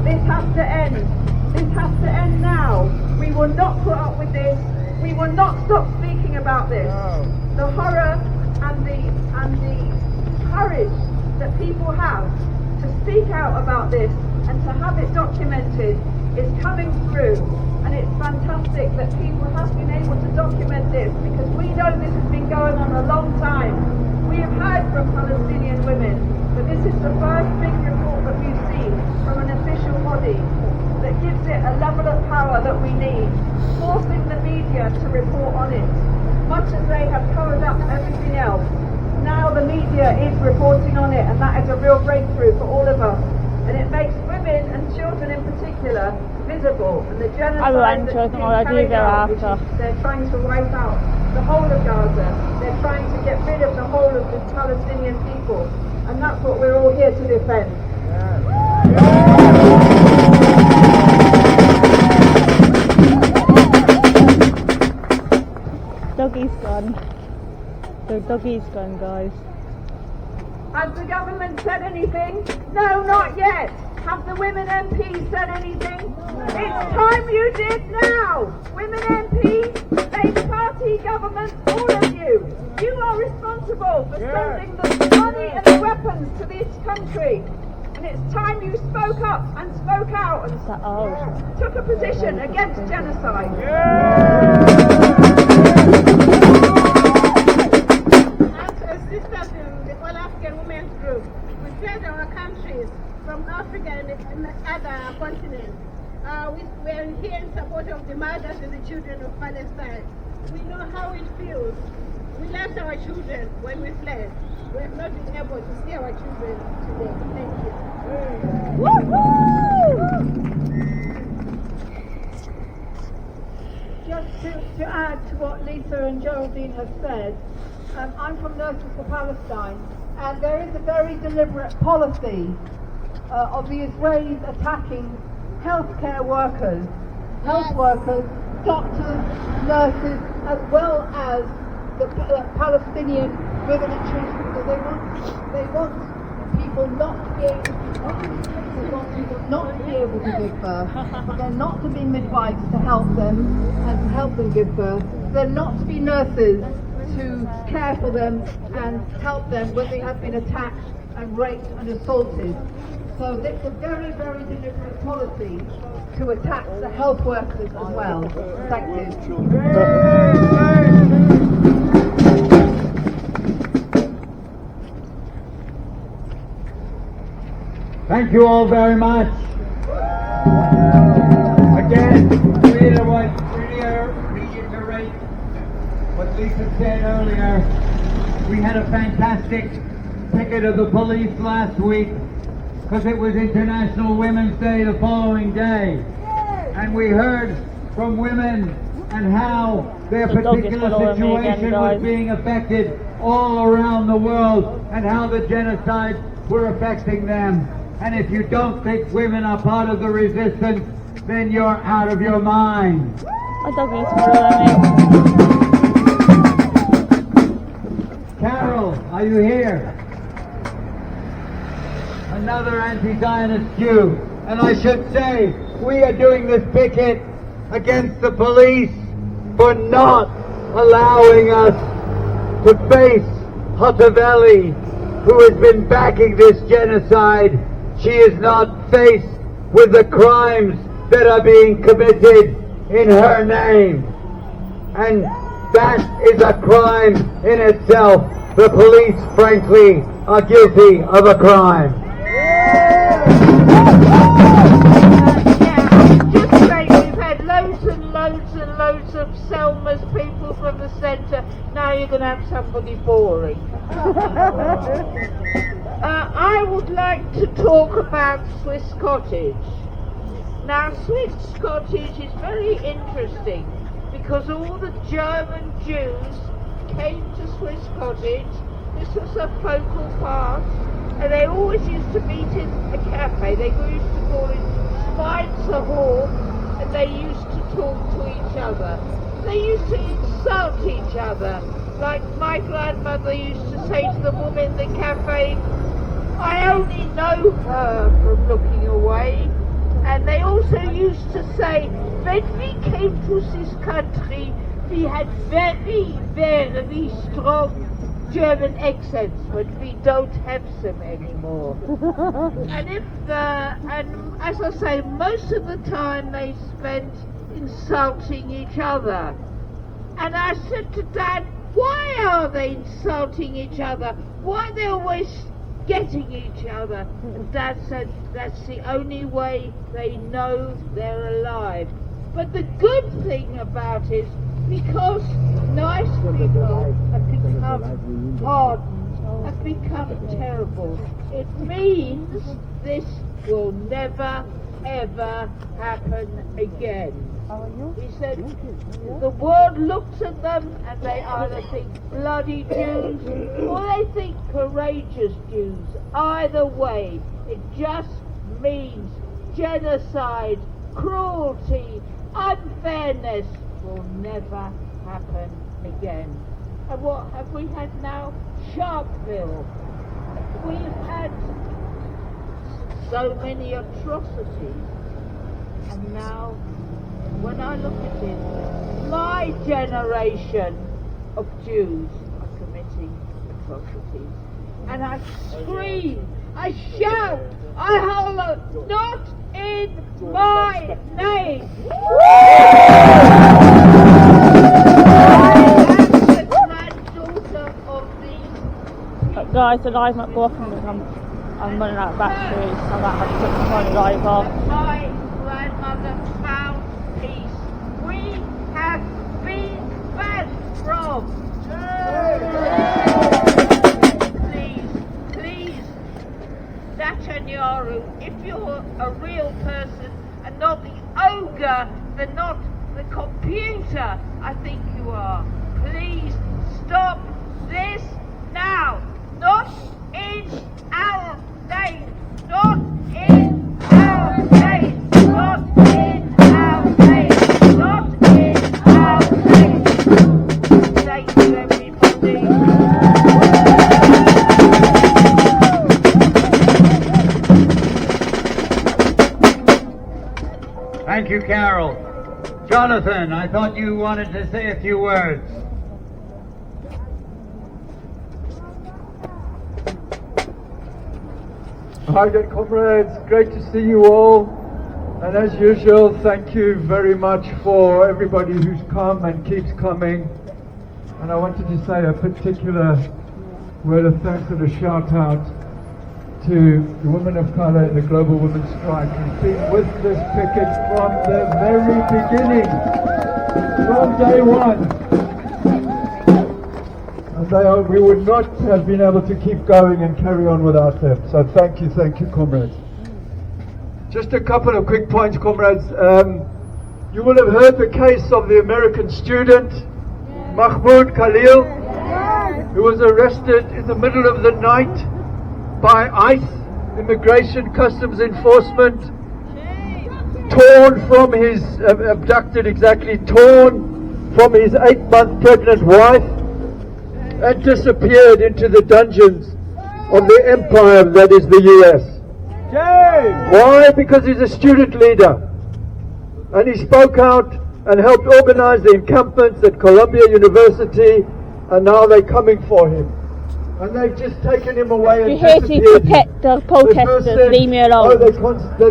This has to end. This has to end now. We will not put up with this. We will not stop speaking about this. The horror and the courage that people have to speak out about this and to have it documented is coming through. And it's fantastic that people have been able to document this because we know this has been going on a long time. We have heard from Palestinian women, but this is the first big report that we've seen from an official body that gives it a level of power that we need, forcing the media to report on it. Much as they have covered up everything else, now the media is reporting on it, and that is a real breakthrough for all of us. And it makes women and children in particular visible, and the genocide that's being carried out, which is they're trying to wipe out the whole of Gaza. They're trying to get rid of the whole of the Palestinian people, and that's what we're all here to defend. Doggy's gone. The doggy's gone, guys. Has the government said anything? No, not yet. Have the women MPs said anything? It's time you did now. Women MPs, Labour Party government, all of you. You are responsible for sending the money and the weapons to this country. And it's time you spoke up and spoke out and took a position against genocide. As sisters in the All African Women's Group, we fled our countries from Africa and other continents. We are here in support of the mothers and the children of Palestine. We know how it feels. We left our children when we fled. We have not been able to see our children today. Thank you. Just to add to what Lisa and Geraldine have said, I'm from Nurses for Palestine, and there is a very deliberate policy of the Israelis attacking healthcare workers, doctors, nurses, as well as the Palestinian women and children, because they want people not to be able to give birth. They're not to be midwives to help them and to help them give birth. They're not to be nurses to care for them and help them when they have been attacked and raped and assaulted. So it's a very, very deliberate policy to attack the health workers as well. Thank you. Thank you all very much. Again, reiterate what Lisa said earlier. We had a fantastic picket of the police last week because it was International Women's Day the following day. And we heard from women and how their particular situation was being affected all around the world and how the genocides were affecting them. And if you don't think women are part of the resistance, then you're out of your mind. Carol, are you here? Another anti-Zionist Jew. And I should say, we are doing this picket against the police for not allowing us to face Hotavelli, who has been backing this genocide. She is not faced with the crimes that are being committed in her name. And that is a crime in itself. The police, frankly, are guilty of a crime. Just say we've had loads and loads and loads of Selma's people from the centre. Now you're going to have somebody boring. I would like to talk about Swiss Cottage. Now, Swiss Cottage is very interesting because all the German Jews came to Swiss Cottage. This was a focal part, and they always used to meet in a cafe. They used to call it Schweizerhof, and they used to talk to each other. They used to insult each other. Like my grandmother used to say to the woman in the cafe, I only know her from looking away. And they also used to say, when we came to this country, we had very, very strong German accents, but we don't have them anymore. And as I say, most of the time they spent insulting each other. And I said to Dad, why are they insulting each other? Why are they always getting each other? And Dad said that's the only way they know they're alive. But the good thing about it, because nice people have become hardened, have become terrible, it means this will never ever happen again. He said the world looks at them and they either think bloody Jews or they think courageous Jews. Either way, it just means genocide, cruelty, unfairness will never happen again. And what have we had now? Sharpeville. We've had so many atrocities, and now when I look at it, my generation of Jews are committing atrocities. and I scream, I shout, I holler, not in my name. Guys, the live might go off and I'm running out of battery, so I might have to put the phone live off. My grandmother found peace. We have been banned from. Please, Netanyahu, if you're a real person and not the ogre, and not the computer I think you are, please stop this now. Not in our name. Not in our name. Not in our name. Not in our name. Thank you, everybody. Thank you, Carol. Jonathan, I thought you wanted to say a few words. Hi again, comrades. Great to see you all. And as usual, thank you very much for everybody who's come and keeps coming. And I wanted to say a particular word of thanks and a shout out to the women of colour in the Global Women's Strike who've been with this picket from the very beginning, from day one. And we would not have been able to keep going and carry on without them. So thank you, comrades. Just a couple of quick points, comrades. You will have heard the case of the American student, Mahmoud Khalil, who was arrested in the middle of the night by ICE, Immigration Customs Enforcement, torn from his, abducted exactly, torn from his 8-month pregnant wife, and disappeared into the dungeons of the empire that is the US. Why? Because he's a student leader. And he spoke out and helped organize the encampments at Columbia University, and now they're coming for him. And they've just taken him away and You're here to protect the protesters, leave me alone. Oh,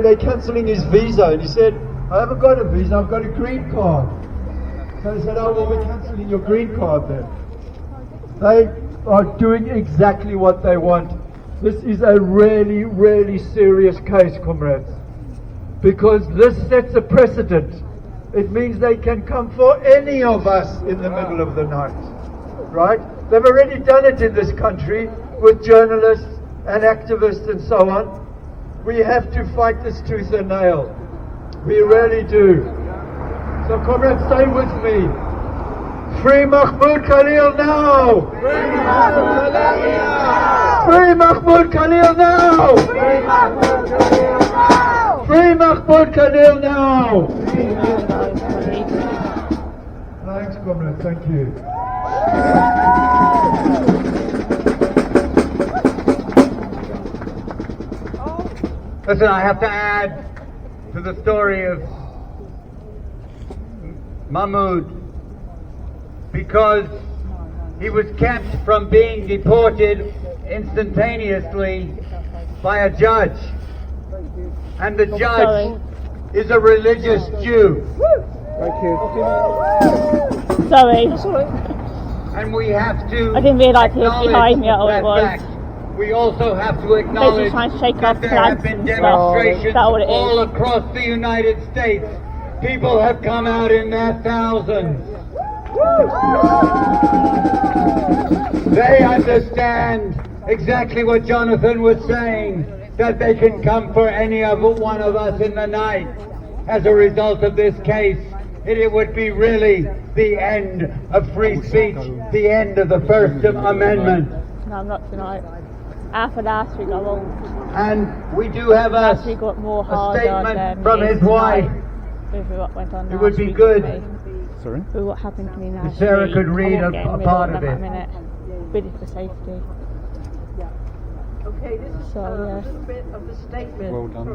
they're cancelling his visa. And he said, I haven't got a visa, I've got a green card. So they said, oh, well, we're cancelling your green card then. They are doing exactly what they want. This is a really, really serious case, comrades. Because this sets a precedent. It means they can come for any of us in the middle of the night. Right? They've already done it in this country with journalists and activists and so on. We have to fight this tooth and nail. We really do. So comrades, stay with me. Free Mahmoud Khalil now! Free Mahmoud Khalil now! Free Mahmoud Khalil now! Free Mahmoud Khalil now! Free Mahmoud Khalil now! Thanks, comrade. Thank you. Listen, I have to add to the story of Mahmoud, because he was kept from being deported instantaneously by a judge. And the judge is a religious Jew. Thank you. Sorry. And we have to I didn't realise he was behind me at all it was. fact. We also have to acknowledge trying to shake that off there have flags been and stuff. demonstrations Is that what it is? all across the United States. People have come out in their thousands. They understand exactly what Jonathan was saying, that they can come for any of one of us in the night. As a result of this case, it would be really the end of free speech, the end of the First Amendment. No, I'm not tonight. After last week I won't. And we do have a got more hard statement from his wife. What went on it would be good Sorry? With what happened to me last if Sarah week. could read I won't get a in the part middle of that it. minute. Really for safety. Okay, this is So, a yeah. little bit of a statement. Well done.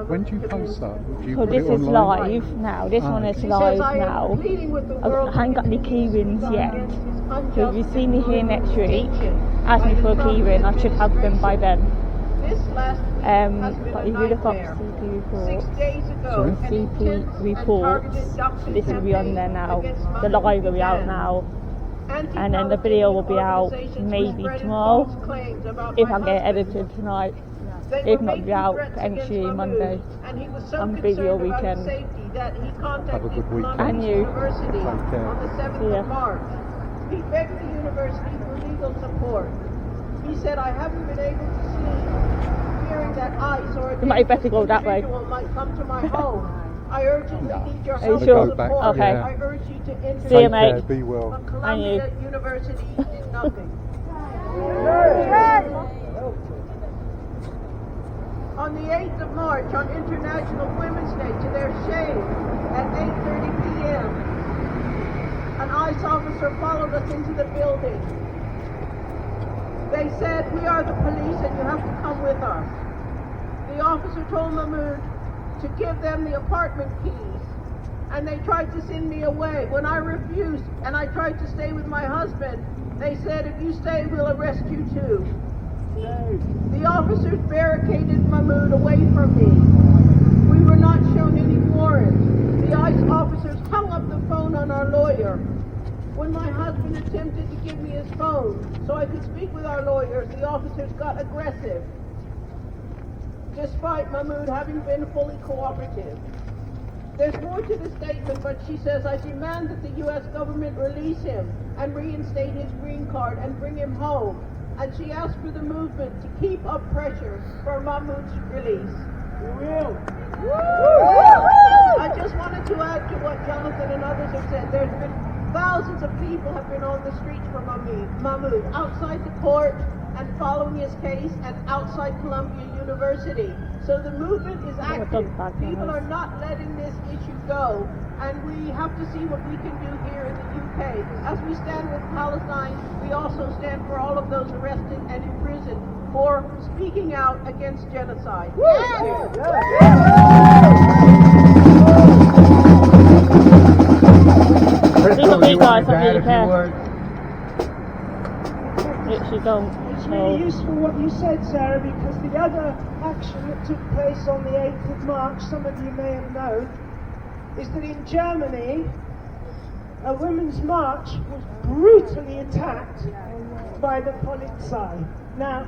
When do you post that? Do you So put this it is online? live now. This one is She live says, I am now. pleading with the I world haven't got any to key rings yet. against his So if unjust you see me here and next week, detention ask me by for a the key Trump ring. I should have them by then. This last week has been But a if you look up nightmare. CP reports, 6 days ago, Sorry? an CP intense and reports, targeted doxing this will be on there campaign now. against The Mahmoud live will be out began. now. And then the video will be out maybe tomorrow, if I get it edited tonight. If not, be out potentially Monday. And he was so on video concerned about his weekend. safety that he contacted Have a good weekend. And you. University Take care. on the 7th of March. He begged the university for legal support. He said, I haven't been able to sleep, fearing that ICE or a You might better go that way. individual might come to my home. I urgently need your Are you help sure? and support. Okay. I urge you to intervene. See you, mate. Be well. But And Columbia you. University did nothing. On the 8th of March, on International Women's Day, to their shame, at 8:30 p.m., an ICE officer followed us into the building. They said, we are the police and you have to come with us. The officer told Mahmoud to give them the apartment keys, and they tried to send me away. When I refused and I tried to stay with my husband, they said, if you stay, we'll arrest you too. The officers barricaded Mahmoud away from me. We were not shown any warrant. The ICE officers hung up the phone on our lawyer. When my husband attempted to give me his phone so I could speak with our lawyers, the officers got aggressive, despite Mahmoud having been fully cooperative. There's more to the statement, but she says, I demand that the U.S. government release him and reinstate his green card and bring him home. And she asked for the movement to keep up pressure for Mahmoud's release. We will. I just wanted to add to what Jonathan and others have said. There's been thousands of people have been on the streets for Mahmoud, outside the court and following his case, and outside Columbia University. So the movement is active. People are not letting this issue go, and we have to see what we can do here in the UK. As we stand with Palestine, we also stand for all of those arrested and imprisoned for speaking out against genocide. Look at me, guys, I really care. Literally don't. It's really useful what you said, Sarah, because the other action that took place on the 8th of March, some of you may have known, is that in Germany, a women's march was brutally attacked by the Polizei. Now,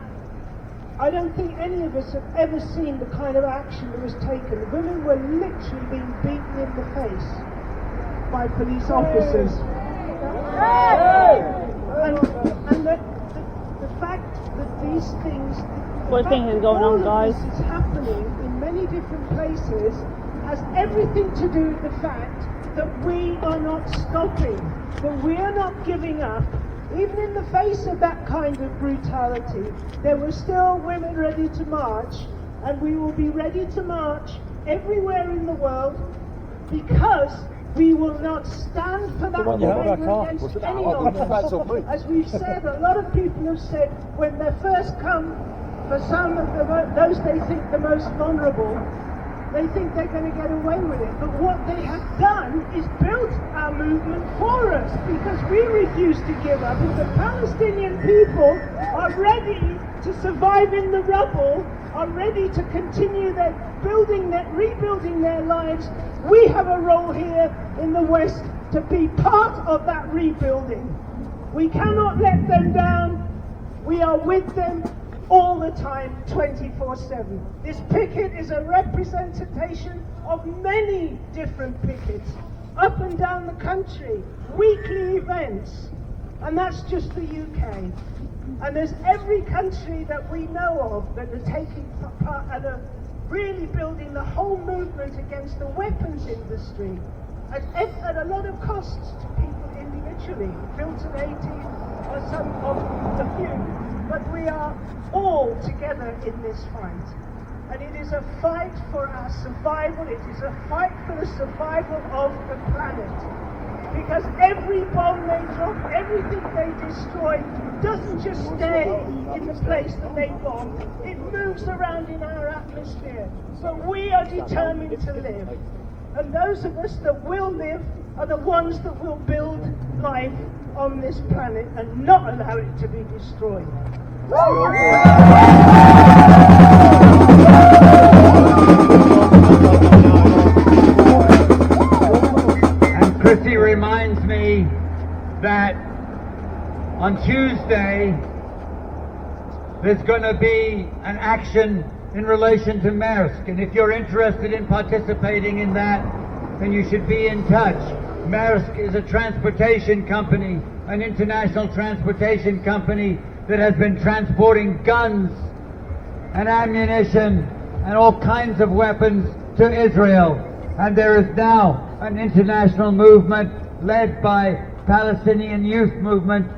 I don't think any of us have ever seen the kind of action that was taken. The women were literally being beaten in the face by police officers. And the fact that these things... What thing is going on, guys? This is happening in many different places has everything to do with the fact that we are not stopping, that we are not giving up. Even in the face of that kind of brutality, there were still women ready to march, and we will be ready to march everywhere in the world, because we will not stand for that behavior against anyone. As we've said, a lot of people have said when they first come, for some of those they think the most vulnerable, they think they're going to get away with it. But what they have done is built our movement for us, because we refuse to give up. If the Palestinian people are ready to survive in the rubble, are ready to continue rebuilding their lives, we have a role here in the West to be part of that rebuilding. We cannot let them down. We are with them all the time, 24/7. This picket is a representation of many different pickets up and down the country, weekly events, and that's just the UK. And there's every country that we know of that are taking part and are really building the whole movement against the weapons industry at a lot of costs to people individually. Milton 18 or some of the few. But we are all together in this fight. And it is a fight for our survival. It is a fight for the survival of the planet. because every bomb they drop, everything they destroy, doesn't just stay in the place that they bomb. It moves around in our atmosphere. But we are determined to live. And those of us that will live are the ones that will build life on this planet and not allow it to be destroyed. And Chrissy reminds me that on Tuesday there's going to be an action in relation to Maersk, and if you're interested in participating in that, then you should be in touch. Maersk is a transportation company, an international transportation company that has been transporting guns and ammunition and all kinds of weapons to Israel. And there is now an international movement led by Palestinian youth movement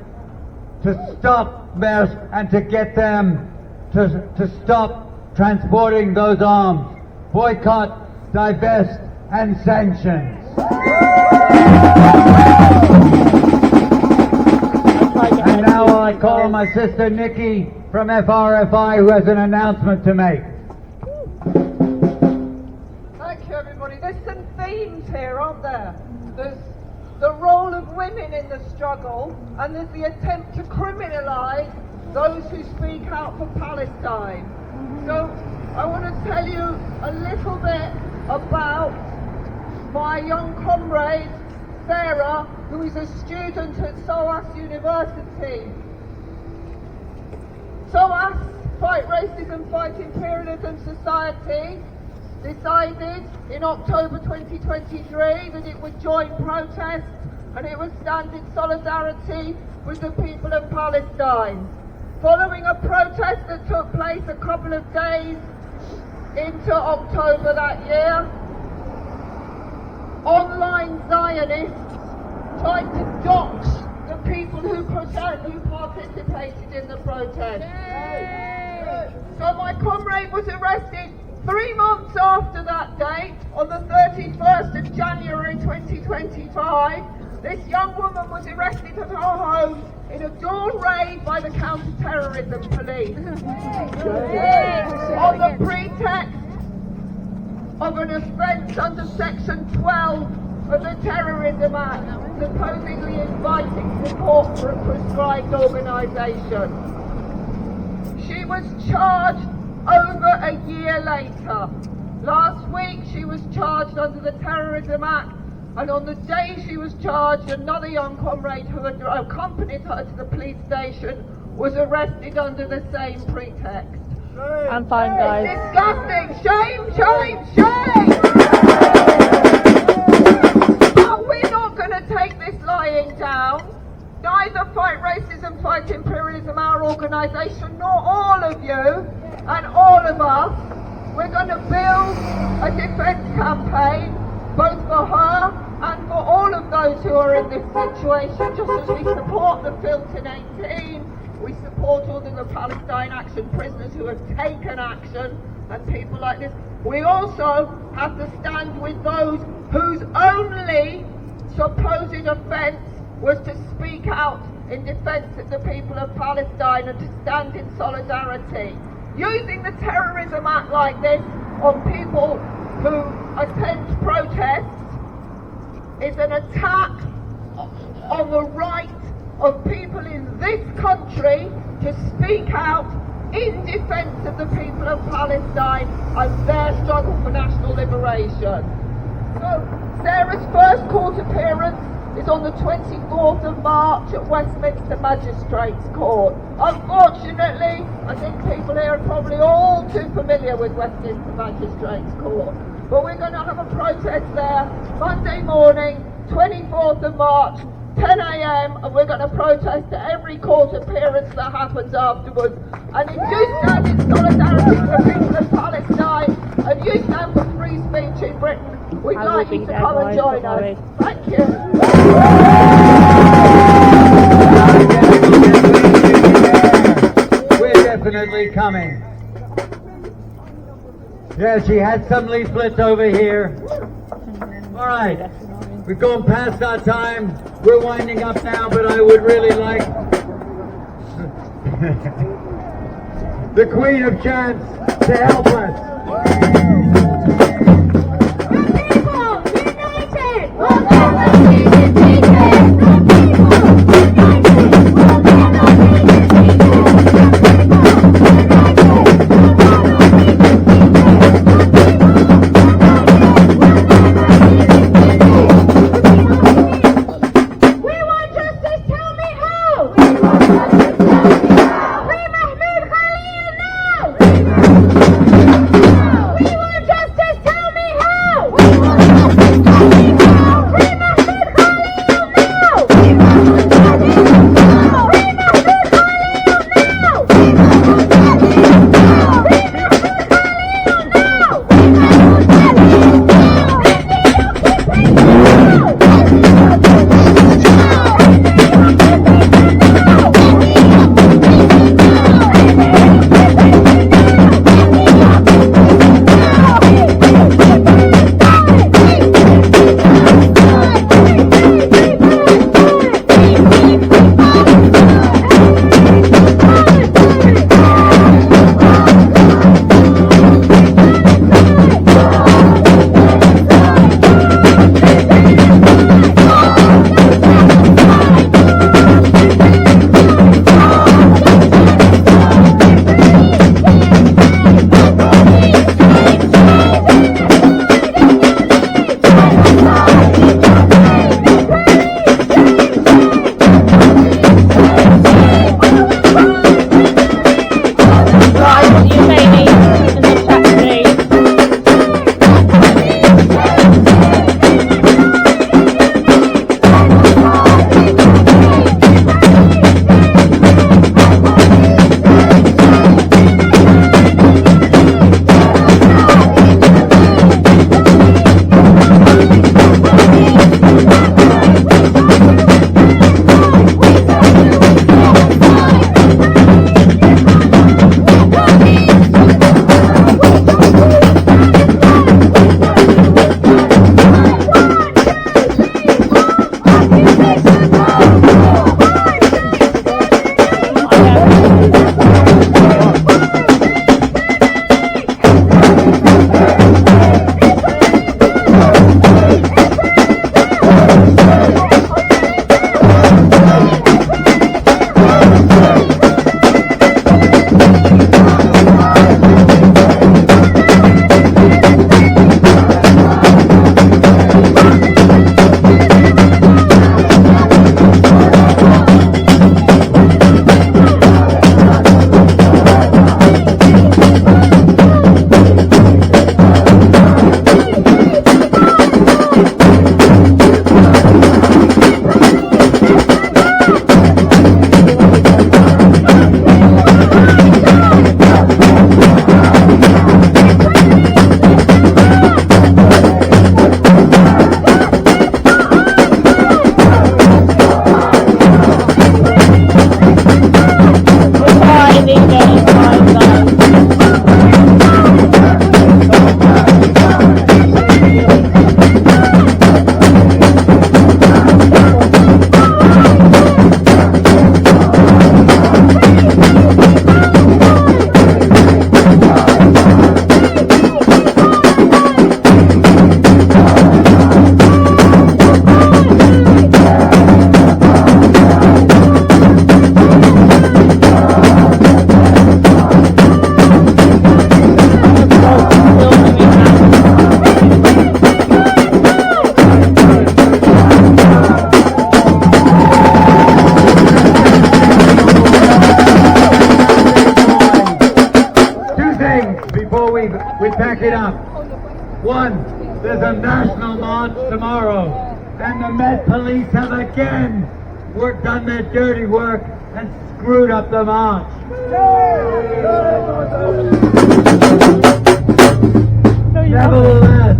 to stop Maersk and to get them to stop transporting those arms. Boycott, divest, and sanctions. And now I call on my sister Nikki from FRFI, who has an announcement to make. Thank you, everybody. There's some themes here, aren't there? There's the role of women in the struggle, and there's the attempt to criminalise those who speak out for Palestine. So I want to tell you a little bit about my young comrade, Sarah, who is a student at SOAS University. SOAS, Fight Racism, Fight Imperialism Society, decided in October 2023 that it would join protests and it would stand in solidarity with the people of Palestine. Following a protest that took place a couple of days into October that year, online Zionists tried to dox the people who participated in the protest. So my comrade was arrested 3 months after that date, on the 31st of January 2025. This young woman was arrested at her home in a dawn raid by the counter-terrorism police on the pretext of an offence under Section 12 of the Terrorism Act, supposedly inviting support for a prescribed organisation. She was charged over a year later. Last week she was charged under the Terrorism Act, and on the day she was charged, another young comrade who had accompanied her to the police station was arrested under the same pretext. I'm fine, guys. It's disgusting! Shame, shame, shame! But we're not going to take this lying down. Neither Fight Racism, Fight Imperialism, our organisation, nor all of you and all of us. We're going to build a defence campaign, both for her and for all of those who are in this situation, just as we support the Filton 18. We support all of the Palestine Action prisoners who have taken action and people like this. We also have to stand with those whose only supposed offence was to speak out in defence of the people of Palestine and to stand in solidarity. Using the Terrorism Act like this on people who attend protests is an attack on the right of people in this country to speak out in defence of the people of Palestine and their struggle for national liberation. So Sarah's first court appearance is on the 24th of March at Westminster Magistrates Court. Unfortunately, I think people here are probably all too familiar with Westminster Magistrates Court. But we're going to have a protest there Monday morning, 24th of March, 10 a.m, and we're going to protest at every court appearance that happens afterwards. And if you stand in solidarity with the people of Palestine and you stand for free speech in Britain, we'd like you to come and join us. Thank you. We're definitely coming. Yeah, she had some leaflets over here. All right. We've gone past our time. We're winding up now, but I would really like the Queen of Chants to help us. we pack it up. One, there's a national march tomorrow, and the Met Police have again done their dirty work and screwed up the march. Nevertheless,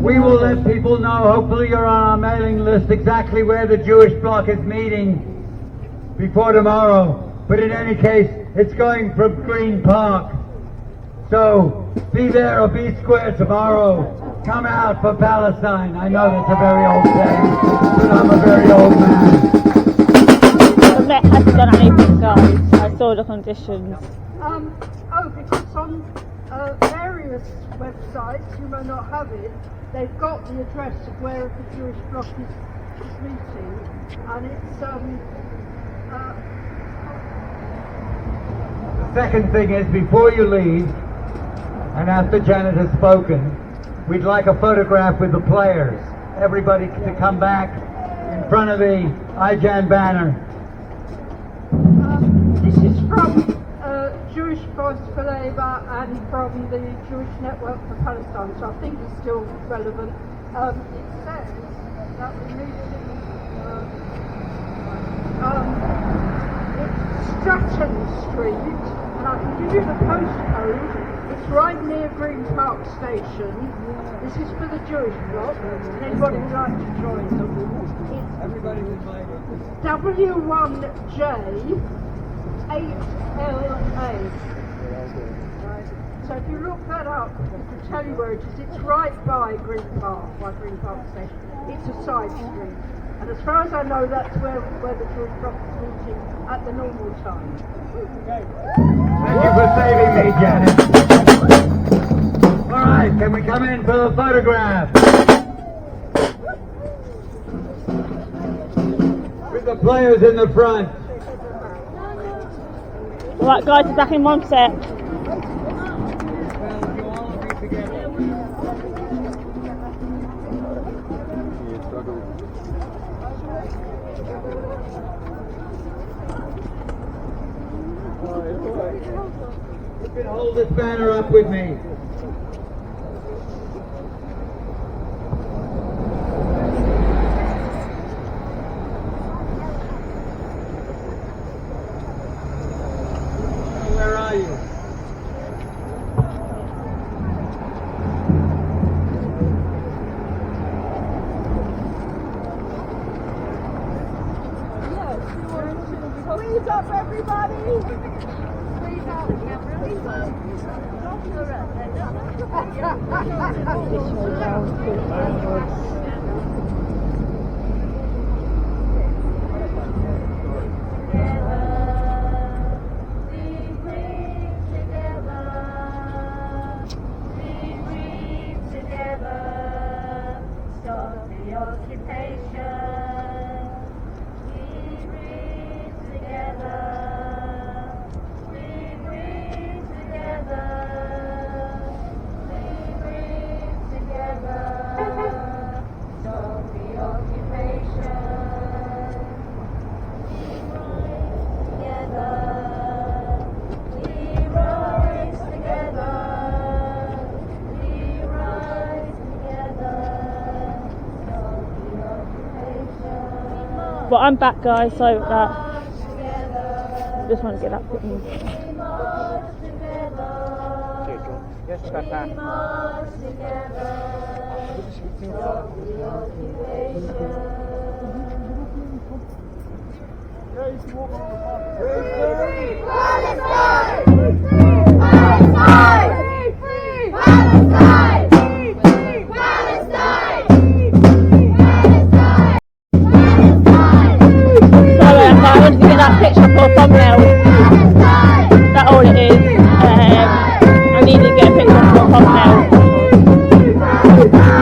we will let people know, hopefully you're on our mailing list, exactly where the Jewish bloc is meeting before tomorrow. But in any case, it's going from Green Park. So be there or be square tomorrow. Come out for Palestine. I know that's a very old saying, but I'm a very old man. The Met hasn't done anything, guys. I saw the conditions. Because on various websites, you may not have it, they've got the address of where the Jewish bloc is meeting, and it's The second thing is, before you leave, and after Janet has spoken, we'd like a photograph with the players. Everybody to come back in front of the IJAN banner. This is from Jewish Voice for Labour and from the Jewish Network for Palestine, so I think it's still relevant. It says that we need it's Stratton Street, and I can give you the postcode. It's right near Green Park Station. This is for the Jewish bloc, and anybody would like to join them. It's W1J 8LA. So if you look that up, I can tell you where it is. It's right by Green Park Station. It's a side street. And as far as I know, that's where the Jewish bloc is meeting at the normal time. Thank you for saving me, Janet. All right, can we come in for the photograph? With the players in the front. Right, guys, we're back in one set. You can hold this banner up with me. Where are you? Squeeze up, everybody! Squeeze out, squeeze up. Well, I'm back, guys, so that just want to get that put in. Picture for a thumbnail. That's all it is. I need to get a picture for a thumbnail. Palestine!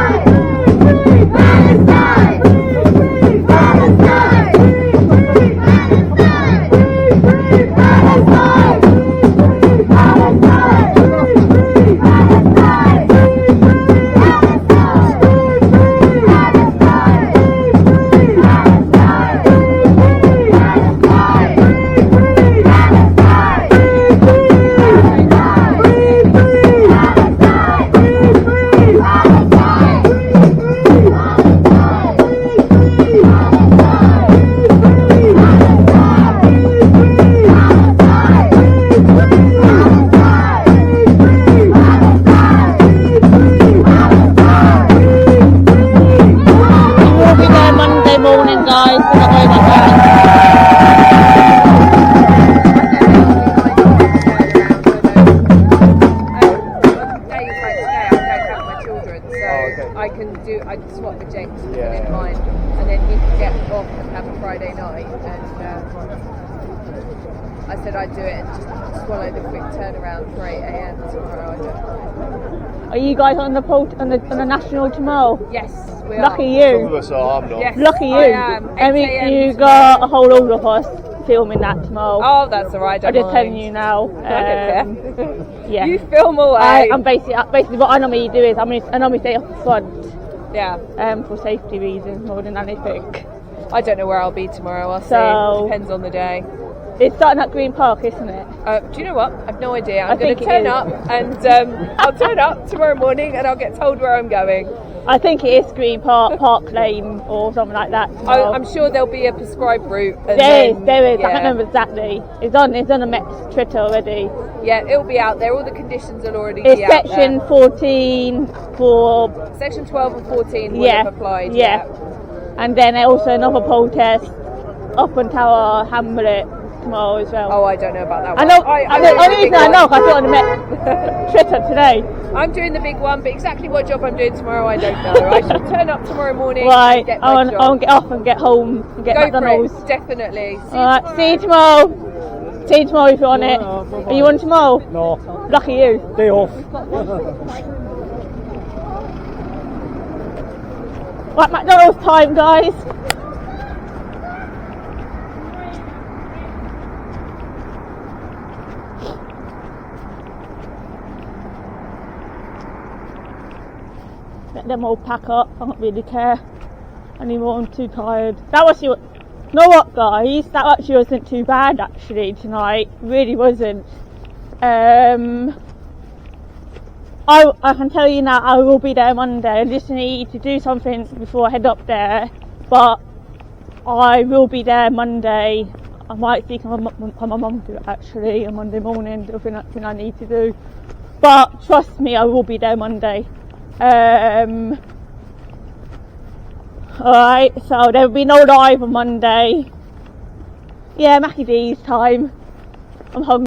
I can swap with James in mine, and then he can get off and have a Friday night. And I said I'd do it and just swallow the quick turnaround for 8 a.m. tomorrow. I don't know. Are you guys on the national tomorrow? Yes, we are. Lucky you. Some of us are, I'm not. Yes, Lucky you. I am. I mean, 8 a.m. you tomorrow. got a whole load of us filming that tomorrow. Oh, that's alright. I'm just telling you now. I don't care. Yeah. You film away. I'm basically what I normally do is I normally stay up front. Yeah. For safety reasons more than anything. I don't know where I'll be tomorrow. I'll see. Depends on the day. It's starting at Green Park, isn't it? Do you know what? I've no idea. I'm going to turn up and I'll turn up tomorrow morning and I'll get told where I'm going. I think it is Green Park, Park Lane or something like that. I'm sure there'll be a prescribed route. And there is. Yeah. I can't remember exactly. It's on a Met Twitter already. Yeah, it'll be out there. All the conditions will already it's be out there. It's section 14 for... Section 12 and 14 will have applied. Yeah. And then also another protest up on Tower Hamlet tomorrow as well. Oh, I don't know about that one. I know. The only reason I know, I saw it on the Met Twitter today. I'm doing the big one, but exactly what job I'm doing tomorrow, I don't know. I shall turn up tomorrow morning right. and get my job. I'll get off and get home and get McDonald's. For it, definitely. See you tomorrow. See you tomorrow if you're on it. Are you on tomorrow? No. Lucky you. Day off. Right, McDonald's time, guys. Let them all pack up. I don't really care anymore. I'm too tired. That was you. Know what, guys? That actually wasn't too bad. Actually, tonight really wasn't. I can tell you now, I will be there Monday. I just need to do something before I head up there, but I will be there Monday. I might speak to my mum do it actually on Monday morning, the thing I need to do. But trust me, I will be there Monday. Alright, so there will be no live on Monday. Yeah, Mackie D's time. I'm hungry.